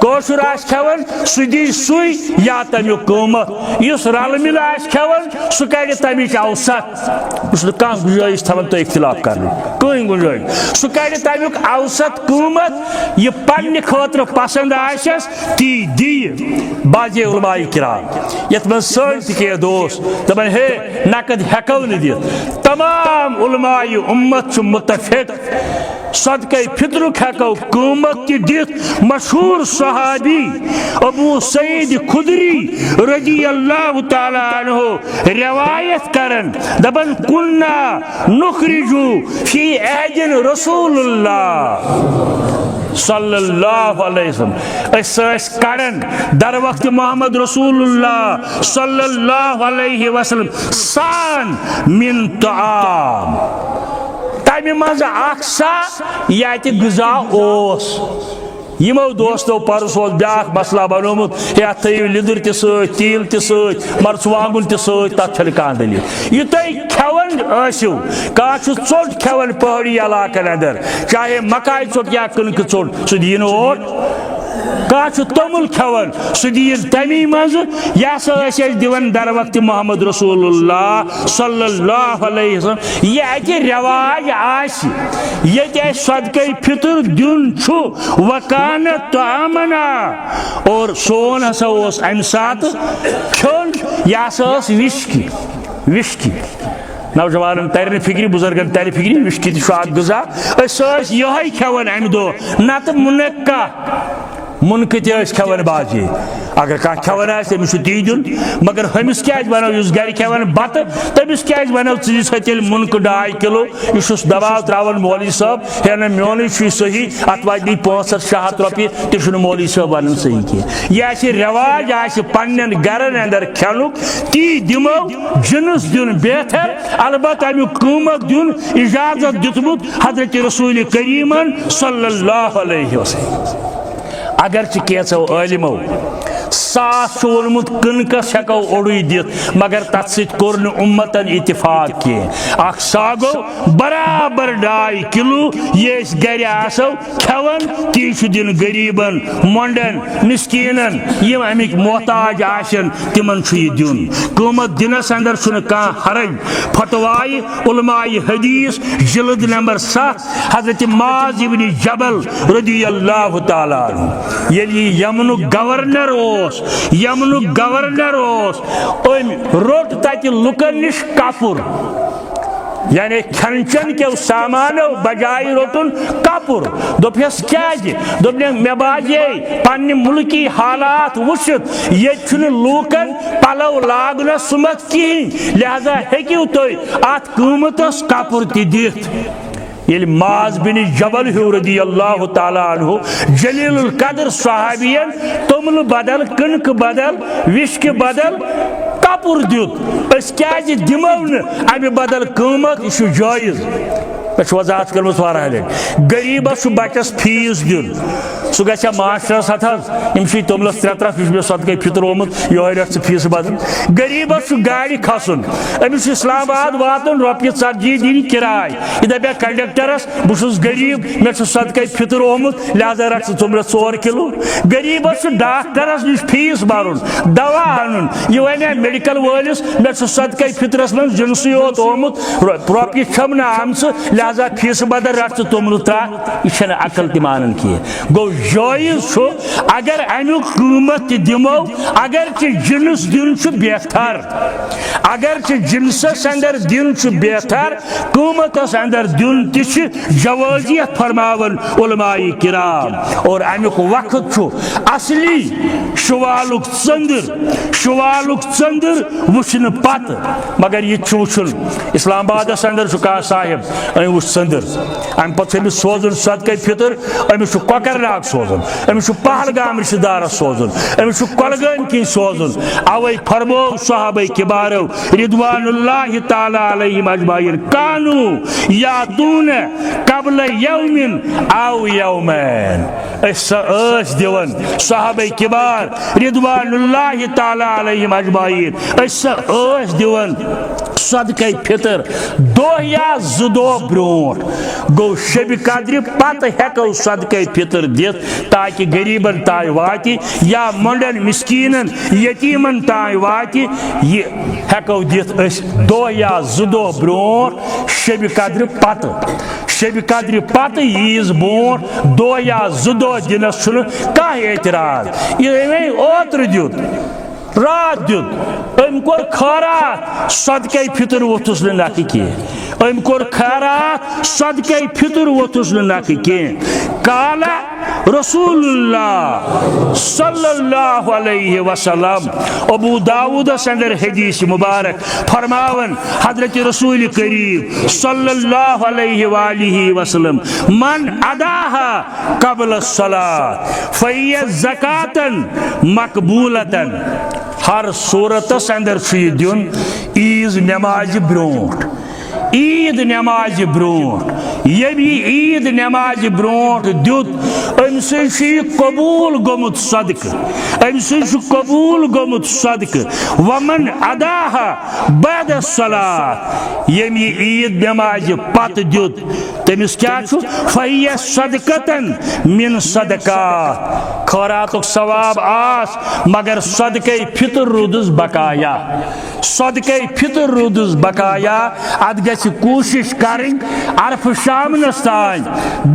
کٲشُر آسہِ کھٮ۪وان سُہ دی سُے یا تمیُک قۭمت یُس رلہٕ مِلہٕ آسہِ کھٮ۪وان سُہ کڑِ تمِچ اوسط بہٕ چھُس نہٕ کانٛہہ گُنجٲیِش تھاوان تۄہہِ اختلاف کرنٕچ کٕہٕنۍ گُنجٲیِش سُہ کڑِ تمیُک اوسط قۭمت یہِ پننہِ خٲطرٕ پسنٛد آسٮ۪س تی دِیہِ باجے علماء کرام یتھ من سٲنۍ تہِ کینٛہہ دوس دپان ہے نقد ہٮ۪کو نہٕ دِتھ تمام علماء اُمت چھُ مُتفِق صدقے فطرک ہٮ۪کو قۭمت تہِ دِتھ مشہوٗر صحابی ابو سعید خدری رضی اللہ تعالیٰ عنہ روایت کرن دپان کُنّا نخرجو فی عہد رسول اللہ صلی اللہ علیہ وسلم اس کڑن در وقت محمد رسول اللہ صلی اللہ علیہ وسلم سان من طعام تمہ مز اکھ سا یتہِ غذا اوس یمو دوستو پرس اوس بیاکھ مسئلہ بنومت یا تھیو لیدر تہِ سۭتۍ تیل تہِ سۭتۍ مرژٕوانگُن تہِ سۭتۍ تتھ چھنہٕ کانٛہہ دٔلیٖل یہِ تُہۍ کھٮ۪وان ٲسِو کانٛہہ چھُ ژوٚٹ کھٮ۪وان پہٲڑی علاقن اندر چاہے مکاے ژوٚٹ یا کٕنکہٕ ژوٚٹ سُہ دِیہِ نہٕ اوٹ کانٛہہ چھُ توٚمُل کھٮ۪وان سُہ دِیہِ تمی منٛزٕ یہِ ہسا ٲسۍ أسۍ دِوان در وقت محمد رسول اللہ صلی اللہ علیہ وسلم یہِ اَتہِ رٮ۪واج آسہِ ییٚتہِ اَسہِ صدقے فطر دیُن چھُ وکانت طعامنا اور سون ہسا اوس امہِ ساتہٕ کھیوٚن یہِ ہسا ٲس وِشکی نوجوانن ترِ نہٕ فکرِ بُزرگن ترِ فکرِ وِشکی تہِ چھُ اکھ غذا أسۍ ٲسۍ یِہوے کھٮ۪وان امہِ دۄہ نتہٕ مُنقع منکہٕ تہِ ٲسۍ کھٮ۪وان باجے اگر کانٛہہ کھٮ۪وان آسہِ تٔمِس چھُ تی دیُن مگر ہُمِس کیازِ بنو یُس گرِ کھٮ۪وان بتہٕ تٔمِس کیازِ بنو ژٕ دِ سا تیٚلہِ منکہٕ 2.5 کلو یہِ چھُس دباو تراوان مولوی صٲب ہے نہ میونٕے چھُے صحیح اتھ واتہِ نٕے 500-600 رۄپیہِ تہِ چھُنہٕ مولوی صٲب ونان صحیح کینٛہہ یہِ آسہِ رٮ۪واج آسہِ پننٮ۪ن گرن اندر کھٮ۪نُک تی دِمو جنس دیُن بہتر البتہ امیُک قۭمت دیُن اجازت دیُتمُت حضرت رسول کریٖمن صلی اللہ علیہ وسلم اگرچہ کینٛژو عٲلمو ساس چھُ ووٚنمُت کٕنکس ہٮ۪کو اوڑُے دِتھ مگر تتھ سۭتۍ کوٚر نہٕ اُمتن اتفاق کینٛہہ اکھ سا گوٚو برابر 2.5 کلو یہِ أسۍ گرِ آسو کھٮ۪وان تی چھُ دیُن غریٖبن مۄنڈن مسکیٖنن یِم امیِکۍ محتاج آسن تِمن چھُ یہِ دیُن قۭمت دِنس اندر چھُنہٕ کانٛہہ حرج فتوائے علماء حدیث جلد نمبر 7 حضرت معاذ ابن جبل رضی اللہ تعالیٰ عنہ ییٚلہِ یہِ یمنُک گورنر اوس أمۍ روٚٹ تتہِ لُکن نِش کپُر یعنی کھٮ۪ن چٮ۪ن کیو سامانو بجایہِ روٚٹُن کپُر دوٚپہس کیازِ دوٚپنکھ مےٚ باسے پننہِ مُلکی حالات وٕچھِتھ ییٚتہِ چھُنہٕ لوٗکن پلو لاگنس سُمتھ کِہیٖنۍ لہذا ہیٚکِو تُہۍ اتھ قۭمتس کپُر تہِ دِتھ ییٚلہِ معاذ بن جبل ہیوٗ رضی اللہ تعالیٰ عنہ جلیل القدر صحابین توٚملہٕ بدل کٕنکہٕ بدل وِشکہِ بدل کپُر دیُت أسۍ کیازِ دِمو نہٕ امہِ بدل قۭمت یہِ چھُ جٲیز مےٚ چھِ وضاحت کٔرمٕژ واریاہ لٹہِ غریٖبس چھُ بچس فیٖس دیُن سہ گھا معاشرس ہم توملس 3 صدقہ فطر آمت یہ رٹ فیس بدل غریبس گاڑی کھسن امس اسلام آباد واتن رۄپیہِ 40 دن کرائے یہ دپیا کنڈکٹرس بہس غریب مے صدقہ فطر آمت لہذا رٹ توملس 4 کلو غریبس ڈاکٹرس نش فیس برن دوا ان یہ ون میڈیکل وٲلس مے صدقہ فطرس من جنسے یوت آمت رۄپیہِ چھم نا آمژ لہذا فیس بدل رٹ تومل ترا یہ عقل تہ مانن کی گو جائز اگر امیک قیمت دمو اگرچہ جنس دن بہتر اگرچہ جنسس اندر دن بہتر قیمتس اندر دن تہ جوازیت فرماون علماء کرام اور امیک وقت اصلی شوالک ژندر وچھن پت مگر یہ وچھن اسلام آبادس اندر کھانا صاحب ام وچھ ژندر ام پتہ امس سوزن صدقہ فطر امس کۄکر ناگ سوزن امس پہلگام رشتہ دارس سوزن امس کۄلگٲمۍ کِنۍ سوزن اوے فرمو صحابہ کبارو رضوان اللہ تعالی علیہم اجمعین کانو یاتون قبل یوم او یومین اس دیون صحابہ کبار رضوان اللہ تعالی علیہم اجمعین اس دیون صدقہ فطر دہ یا 2 دۄہ برونٹ گو شب قدر پتہ ہیکو صدقہ فطر دت تاکہ غریبن تائیں واتی یا منڈن مسکینن یتیمن تائیں واتی یہ ہیکو دت اس 2 یا 2 دۄہ برونٹ شب قدر پتہ عیز برونٹ 2 یا 2 دۄہ دنس کانٛہہ اعتراض یہ اوتر دیت رات دیت ام کور خیرات صدقہ فطر ووتھس نکھہ کی ام کور خیرات صدقہ فطر ووتھس نکھہ کی قال رسول اللہ صلی اللہ علیہ وسلم ابو داود اندر حدیث مبارک فرماون حضرت رسول کریم صلی اللہ علیہ وآلہ وسلم من اداها قبل الصلاة فهي زکاة مقبولة ہر صورتس اندر دن عیز نماز برونٹ عید نماز برونٹ عید نماز برونٹ دیت ام سی قبول گومت صدقہ ام سی قبول گومت صدقہ ومن اداها بعد الصلاة یمی عید نماز پت دیت تمس کیا فہی صدقتن من صدقات خیراتک ثواب آس مگر صدقہ فطر رودس بقایا صدقہ فطر رودس بقایا ات گژھِ کوشش کریں عرف شامنس تان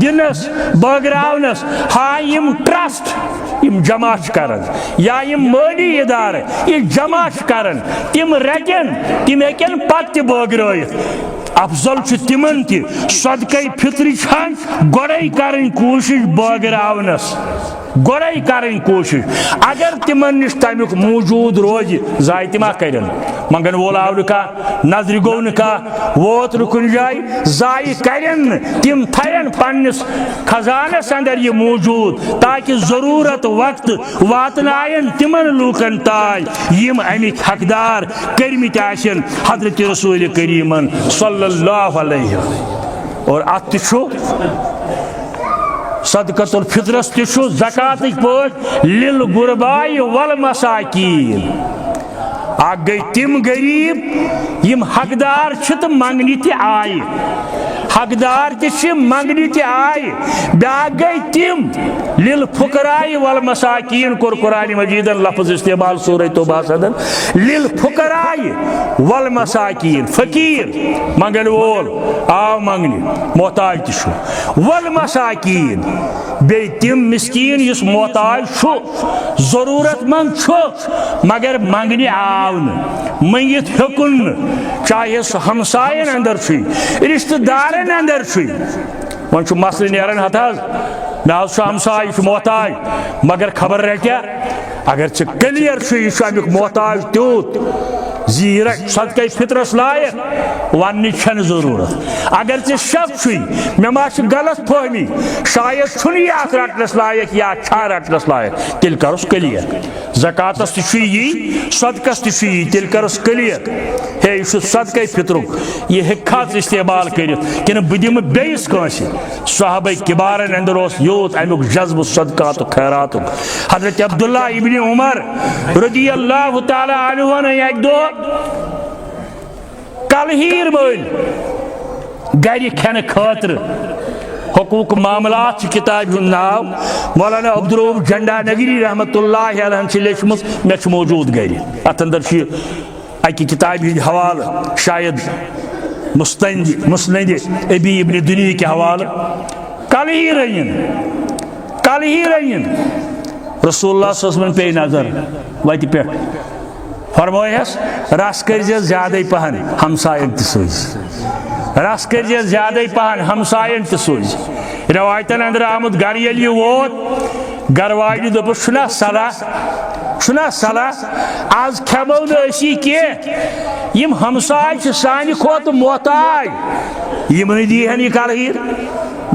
دنس بٲگراونس ہاں یم ٹرسٹ یم جمع کرن یا یم مالی ادارہ یہ جمع کرن تم رٹن تم ہیکن پتہ بٲگرٲیِتھ افضل تمن تہ صدقہ فطر گۄڈے کریں کوشش بٲگراونس گۄڈے کریں کوشش اگر تمن نش تمیک موجود روز ضائع تہ ما کرن منگن وول آو نظر گو ووت کن جائے ضائع کرن تم تھین پنس خزانس اندر یہ موجود تاکہ ضرورت وقت واتنائن تمن لوکن تائیں یم امک حقدار کرمت آسن حضرت رسول کریمن صلی اللہ علیہ اور ات صدقۃ الفطرس تہ زکات پٲٹھۍ للغرباء والمساکین اگ گئی تم غریب یم حقدار تو منگنی تہ آئی حقدار تہ منگنی تہ آئی بیاکھ گئی تم للفقراء والمساکین کور قرآن مجید لفظ استعمال سورہ توبہ صدر للفقراء والمساکین فقیر منگن وول آو منگنی محتاج تہ والمساکین بی تم مسکین یس محتاج ضرورت مند مگر منگنی آو منگت ہیکن چاہے سہ ہمسائن اندر رشتہ دارن اندر ون مسئلہ نیران ہتھ مے ہمسائے محتاج مگر خبر رٹیا اگر کلیر یہ امیک محتاج تیوت زیرک صدقہ فطرس لائق ون چھن ضرورت اگر ژے شک چھُی مے ما چھ غلط فہمی شاید چھُنہٕ یہ اتھ رٹنس لائق یا چھا رٹنس لائق تیل کرس کلیر زکاتس تہ چھُ یی صدقس تہ چھُ یی تیل کرس کلیر ہے یہ صدقہ فطرک یہ ہیکھا استعمال کرت کن بہ دم بیس کٲنٛسہِ صحابہ کبارن اندر اوس یوت امیک جذب صدقات خیرات حضرت عبداللہ ابن عمر رضی اللہ تعالی عنہ اک دو کلہیر مل گر کھین خاطر حقوق معاملات کتاب ہند ناو مولانا عبدالرؤف جھنڈا نگری رحمۃ اللہ علیہ لیچمت مے موجود گر ات اندر اکہ کتاب ہند حوالہ شاید مسند ابی ابن دنیا کے حوالہ کلہیر این رسول اللہ صلی اللہ علیہ وسلم پہ نظر وتہ پہ فرمایس رس کرزِ زیادہ پہن ہمسائن تہ سوز رس کرزِ زیادہ پہن ہمسائن تہ سوز روایتن اندر آمد گر یل یہ ووت گر واجنہ دوپس چھنا صلاح آز کھمو نہ اسی کی یم ہمسائے چھ سانہ کھوت محتاج یم نہ دیہن یہ کلہیر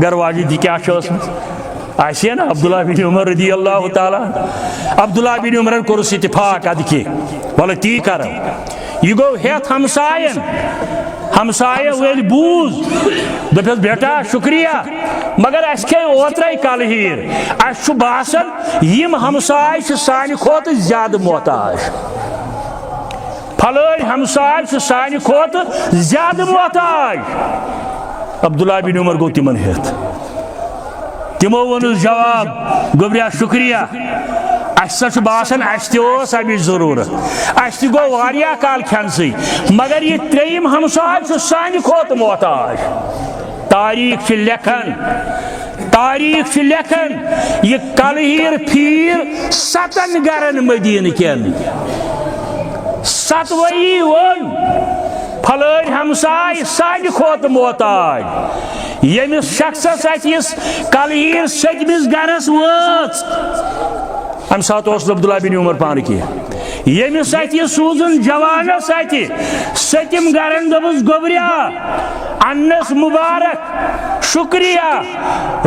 گر واجنہ تہ کیا چھ ٲسمٕژ آسیا نا عبداللہ بن عمر رضی اللہ تعالیٰ عبداللہ بن عمرن کورس اتفاق ادکہ ولہ تی کر یہ گو ہیت ہمسائن ہمسایہ ویل بوز دپس بیٹا شکریہ مگر اس کھے اوترے کلہیر اس چھ باسن یم ہمسائے چھ سانہ کھوت زیادہ محتاج پھلٲنۍ ہمسائے چھ سانہ کھوت زیادہ محتاج عبداللہ بن عمر گو تمن ہیت تمو ونس جواب گوبریا شکریہ اس باسان اس تس امچ ضرورت اس تہ گو واریاہ کال کھینسے مگر یہ تریم ہمسائے چھ سانہ کھوت محتاج تاریخ چھ لکھن یہ کلہیر پھیر 7 گرن مدینہ کین 7وی ون پھلٲنۍ ہمسائے سانہ کھوت محتاج یمس شخصس اتس کلہیر 7مس گرس وٲژ ام سات اوس عبداللہ بن عمر پانہ کی یمس اتہ سوزن جوانس اتہ 7م گرن دپس گوبریا انس مبارک شکریہ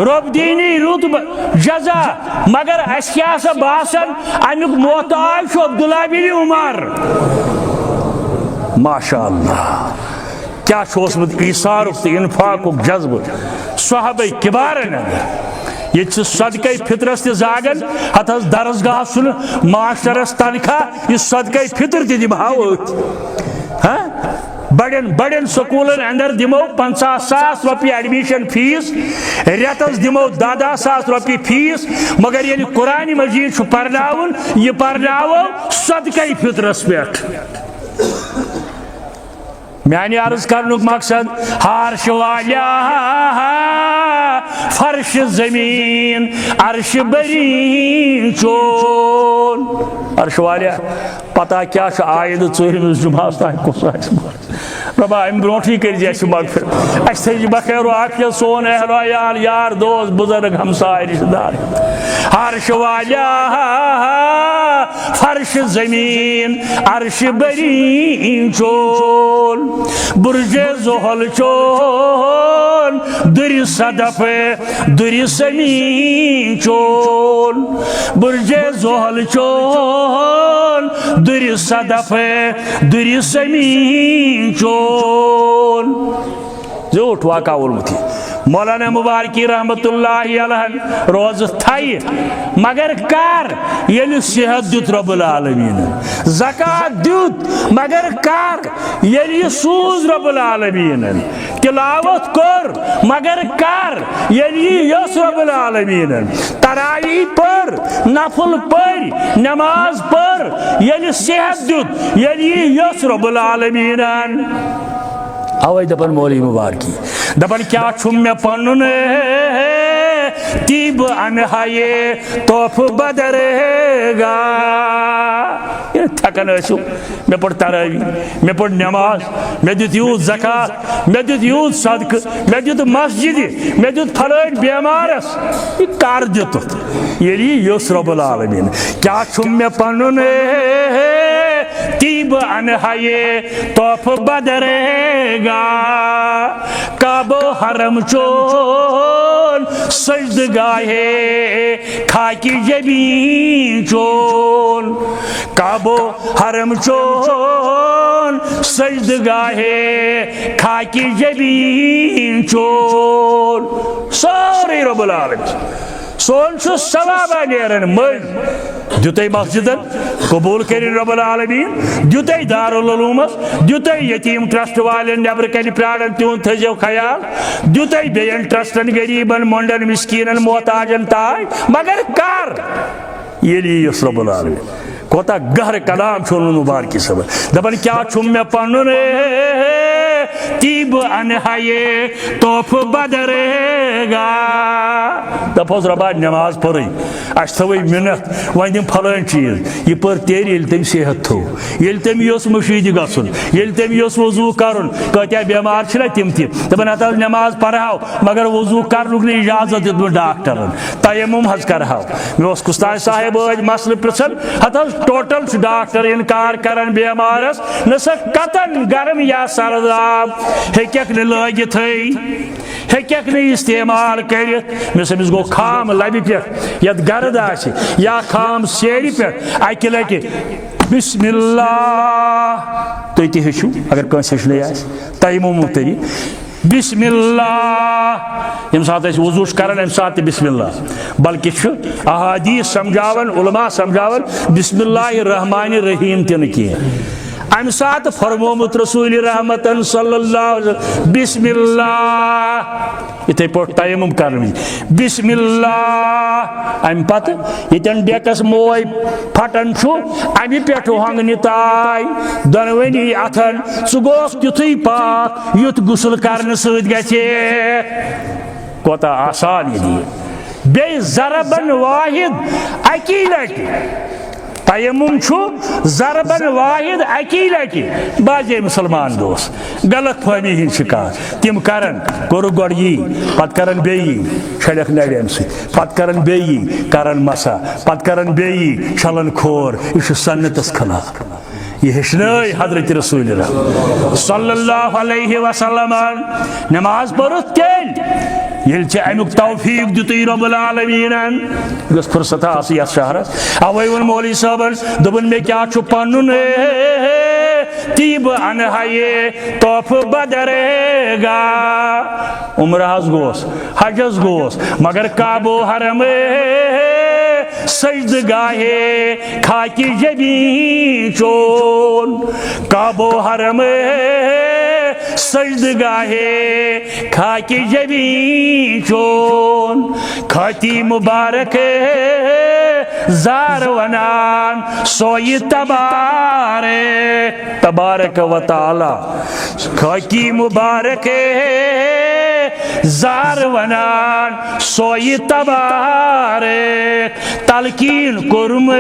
رب دینی رت جزا مگر اس کیا سا باسن امیک محتاج چھ عبداللہ بن عمر ماشاء اللہ کیا اوسمت ایثارک تو انفاقک جذب صحابہ کبارن اندر یہ صدقہ فطرس تہ زاگن ہتھ درسگاہ سن معاشرس تنخواہ یہ صدقہ فطر تہ دمہو بڑن سکولن اندر دمو 50,000 روپیہ ایڈمیشن فیس ریتس دمو 10,000 روپیہ فیس مگر یل قرآن مجید پرناون یہ پرناو صدقہ فطرس پہ میانہ عرض کرنک مقصد ہارش والیا فرش زمین عرش برین چون عرش والیا پتہ کیا آئد 4 جمعہ تین کس ربا ام برونٹھی کر مغفرت اس تھی بخیر و عافیت سون اہل و عیال یار دوست بزرگ ہمسائے رشتہ دار عرش والیا فرش زمین عرش برین چون برج زحل چون دری صدف دری سمین چون برج زحل چون دری صدف دری سمین چون زیوٹ واقع علمتی مولانا مبارکی رحمت اللہ علیہ روز تھائی مگر کار یل صحت دیت رب العالمین زکات دیت مگر کار یل سوز رب العالمین تلاوت کر مگر کار یل یس رب العالمین تراویح پر نفل پر نماز پر یل صحت دیت یل یس رب العالمین اوے دپن مولی مبارکی دپن کیا چھم میں پنن تیب انہائے توف بدرے گا تھکن ایسو میں پڑھ تراوی میں پڑھ نماز میں دیت یوت زکاة میں دیت یوت صدق میں دیت مسجد میں دیت پھلائن بیمارس یہ کار دیت یہ یس رب العالمین کیا چھم میں پنن تیب انہائے توف بدرے گا کعبہ حرم چون سجدگاہ خاکی جبین چون کعبہ حرم چون سجدگاہ خاکی جبین چون سارے رب العالمین سون چھ ثوابہ نیرن مز دیتے مسجدن قبول کرن رب العالمین دیتے دارالعلومس دیتے یتیم ٹرسٹ والن نبر کن پرارن تیون تھزو خیال دیتے بین ٹرسٹن غریبن منڈن مسکینن محتاجن تائے مگر کر یہ رب العالمین کوتا گہر کلام چھوڑن مبارکی سبب دبن کیا چھم میں پنن تیب انہائے توف بدرے گا دپوز ربا نماز پڑھیں اس تھوئی منت ون دم پھلان چیز یہ پر تیری یل تم صحت تھو یل تم یوس مشید گھن یل تم یوس وضو کرن کتیا بیمار چھ تم دپان ہتا نماز پڑھاو مگر وضو کرنک نی اجازت دیت ڈاکٹرن تیمم حض کرہاو مے اس کستان صاحب مسئلہ پرژھن ہتا ٹوٹل ڈاکٹر انکار کرن بیمارس نہ سا قطن گرم یا سرد آب ہیکیک نہ لگت ہیکیک نہ استعمال کرت مس امس گو خام لبہ پہ یت گرد آسہ یا خام سیڑ پہ اکہ لٹہ بسم اللہ تھی تہ ہیچو اگر کنس ہیچنے آس تیمم طریق بسم اللہ یم سات وضو کران ام سات بسم اللہ بلکہ احادیث سمجھاون علماء سمجھاون بسم اللہ الرحمن الرحیم تہ کی ام سات فرمومت رسول رحمت صلی اللہ علیہ وسلم بسم اللہ اتھے پوٹ تیمم کرنی بسم اللہ ام پتہ یتن ڈیکس موئی پھٹن چھو امی پیٹھو ہنگنی تائی دونونی اتھن سہ گوس تیتھے پاک یت غسل کرنے سۭتۍ گژھِ کوتاہ آسان یہ بیٚیہِ ضربن واحد اکی لٹہِ تیمم چھو ضربن واحد اکی لٹہ باجے مسلمان دوس غلط فہمی ہند شکار تم کرن کور گۄڈٕ یی پتہٕ کرن بیٚیہِ چھلکھ نرِ امہِ سۭتۍ پتہٕ کرن بیٚیہِ کرن مسا پتہٕ کرن بیٚیہِ چھلن کھور یہ چھُ سنتس خلاف یہ ہیچھنٲے حضرت رسول اللہ صلی اللہ علیہ وسلم نماز پرت تیل یل چھ امیک توفیق دیتی رب العالمین گس فرصت آسی یس شہرس اوے ون مولوی صاحبن دبن میں کیا چھو پنن تیب انہائے توف بدرے گا عمرہس گوس حجس گوس مگر کعبہ حرم سجدگاہ خاکی جبین چون کعبہ حرم سجدگاہ خاکی جبین چون کھاتی مبارک زار ونان سوئی تبارک و تعالی خاکی مبارک زار ونان سوئی تبارک تلقین کرم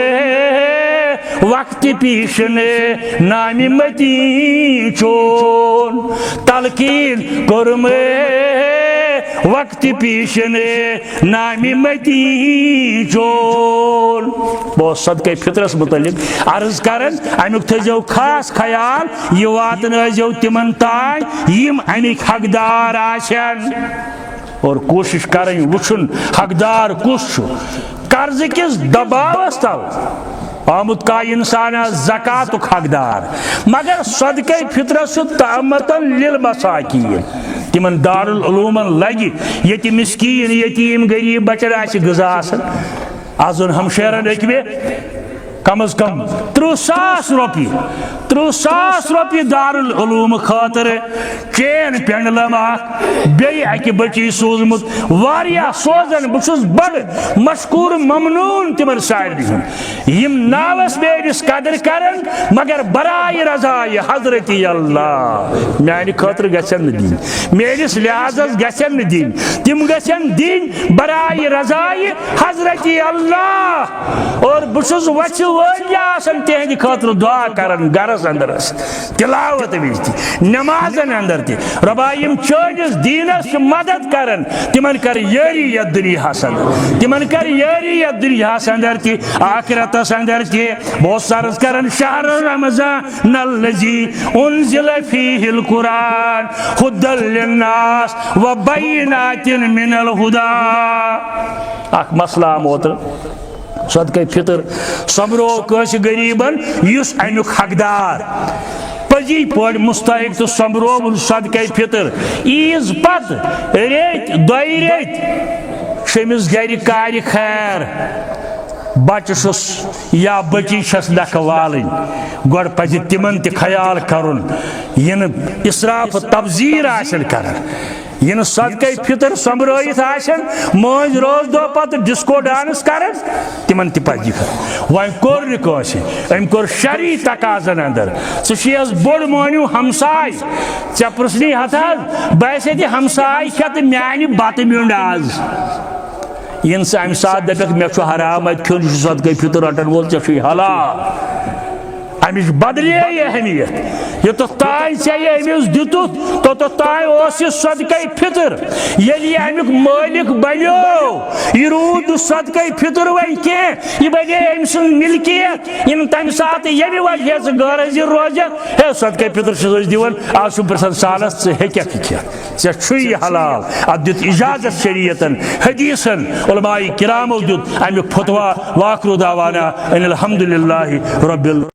وقت پیشنے نامی متی چون تلقین کرم وقت پیشنے نامی متی چون بہت صدقہ فطرس متعلق عرض کرن امیک تھزو خاص خیال یہ واتن ازو تمن تائیں یم امیک حقدار آشن اور کوشش کریں وچھن حقدار کس قرض کس دباوس تل آمد کا انسان زکاة حقدار مگر صدقہ فطرس تعمتن للمساکین تمن دارالعلومن لگی یتی مسکین یتیم غریب بچر آس غذا آزن ہمشیرن اکبے کم از کم 30,000 روپیہ دارالعلوم خاطر چین پینڈلم بیٚیہِ اکہ بچی سوزمت واریاہ سوزن بچس بڑ مشکور ممنون تمن سارنی یم ناوس میرس قدر کرن مگر برائے رضائے حضرت اللہ میانہ خاطر گژھن دین میرس لحاظس گژھن دین تم گژھن دین برائے رضائے حضرت اللہ اور بچس وچھ وٲلۍ آسن تہندِ خاطر دعا کرن گرس اندر تلاوت وز تہ نمازن اندر تہ ربا یم چٲنِس دیٖنس مدد کرن تمن کر یٲری یتھ دنیاہس اندر تمن کر یٲری یتھ دنیاہس اندر تہ آخرتس اندر تہ بہت سارس کرن شہر رمضان الذی انزل فیہ القرآن ہدی للناس وبینات من الہدی اخ مسئلہ موتر صدقہ فطر سمرو کٲنٛسہِ غریبن یُس امیُک حقدار پزی پٲٹھۍ مستحق تو سمرووُن صدقہ فطر عیٖذ پتہٕ ریٚتۍ دۄیہِ ریٚتۍ چھُ أمِس گرِ کارِ خیر بچہ چھُس یا بچی چھس لکھٕ والٕنۍ گۄڈٕ پزِ تِمن تہِ خیال کرُن یِنہٕ اِسراف تبذیٖر آسن کران ین صدقہ فطر سمبرٲیِتھ آسن مٲنٛزۍ روز دۄہ پتہٕ ڈسکو ڈانس کرن تمن تہِ پزِ وۄنۍ کوٚر نہٕ کٲنٛسہِ أمۍ کوٚر شرعی تقاضن اندر ژٕ چھُیس بوٚڑ مٲنِو ہمساے ژےٚ پرژھنی ہتھ حظ بہٕ آسے تہِ ہمساے کھٮ۪تھ تہٕ میانہِ بتہٕ میوٚنڈ آز ین ژٕ امہِ ساتہٕ دپکھ مےٚ چھُ حرام اتہِ کھیوٚن یہِ چھُ صدقہ فطر رٹن وول ژےٚ چھُے حلال امِچ بدلے یہ اہمیت یوٚتتھ تانۍ ژےٚ یہِ أمِس دِتُتھ توٚتتھ تانۍ اوس یہِ صدقہ فطر ییٚلہِ یہِ امیُک مٲلِک بنیو یہِ روٗد نہٕ صدقہ فطر وۄنۍ کینٛہہ یہِ بنے أمۍ سُنٛد ملکیت یِم تمہِ ساتہٕ ییٚمہِ وجہ ژٕ غٲر حٲضِر روزکھ ہے صدقہ فطر چھِس أسۍ دِوان آز چھُم پرژھان سالس ژٕ ہیٚککھ یہِ کھٮ۪تھ ژےٚ چھُے یہِ حلال اتھ دیُت اجازت شریعتن حدیثن علماء کرامو دیُت امیُک فتوا واخر دعوانا ان الحمد للہ رب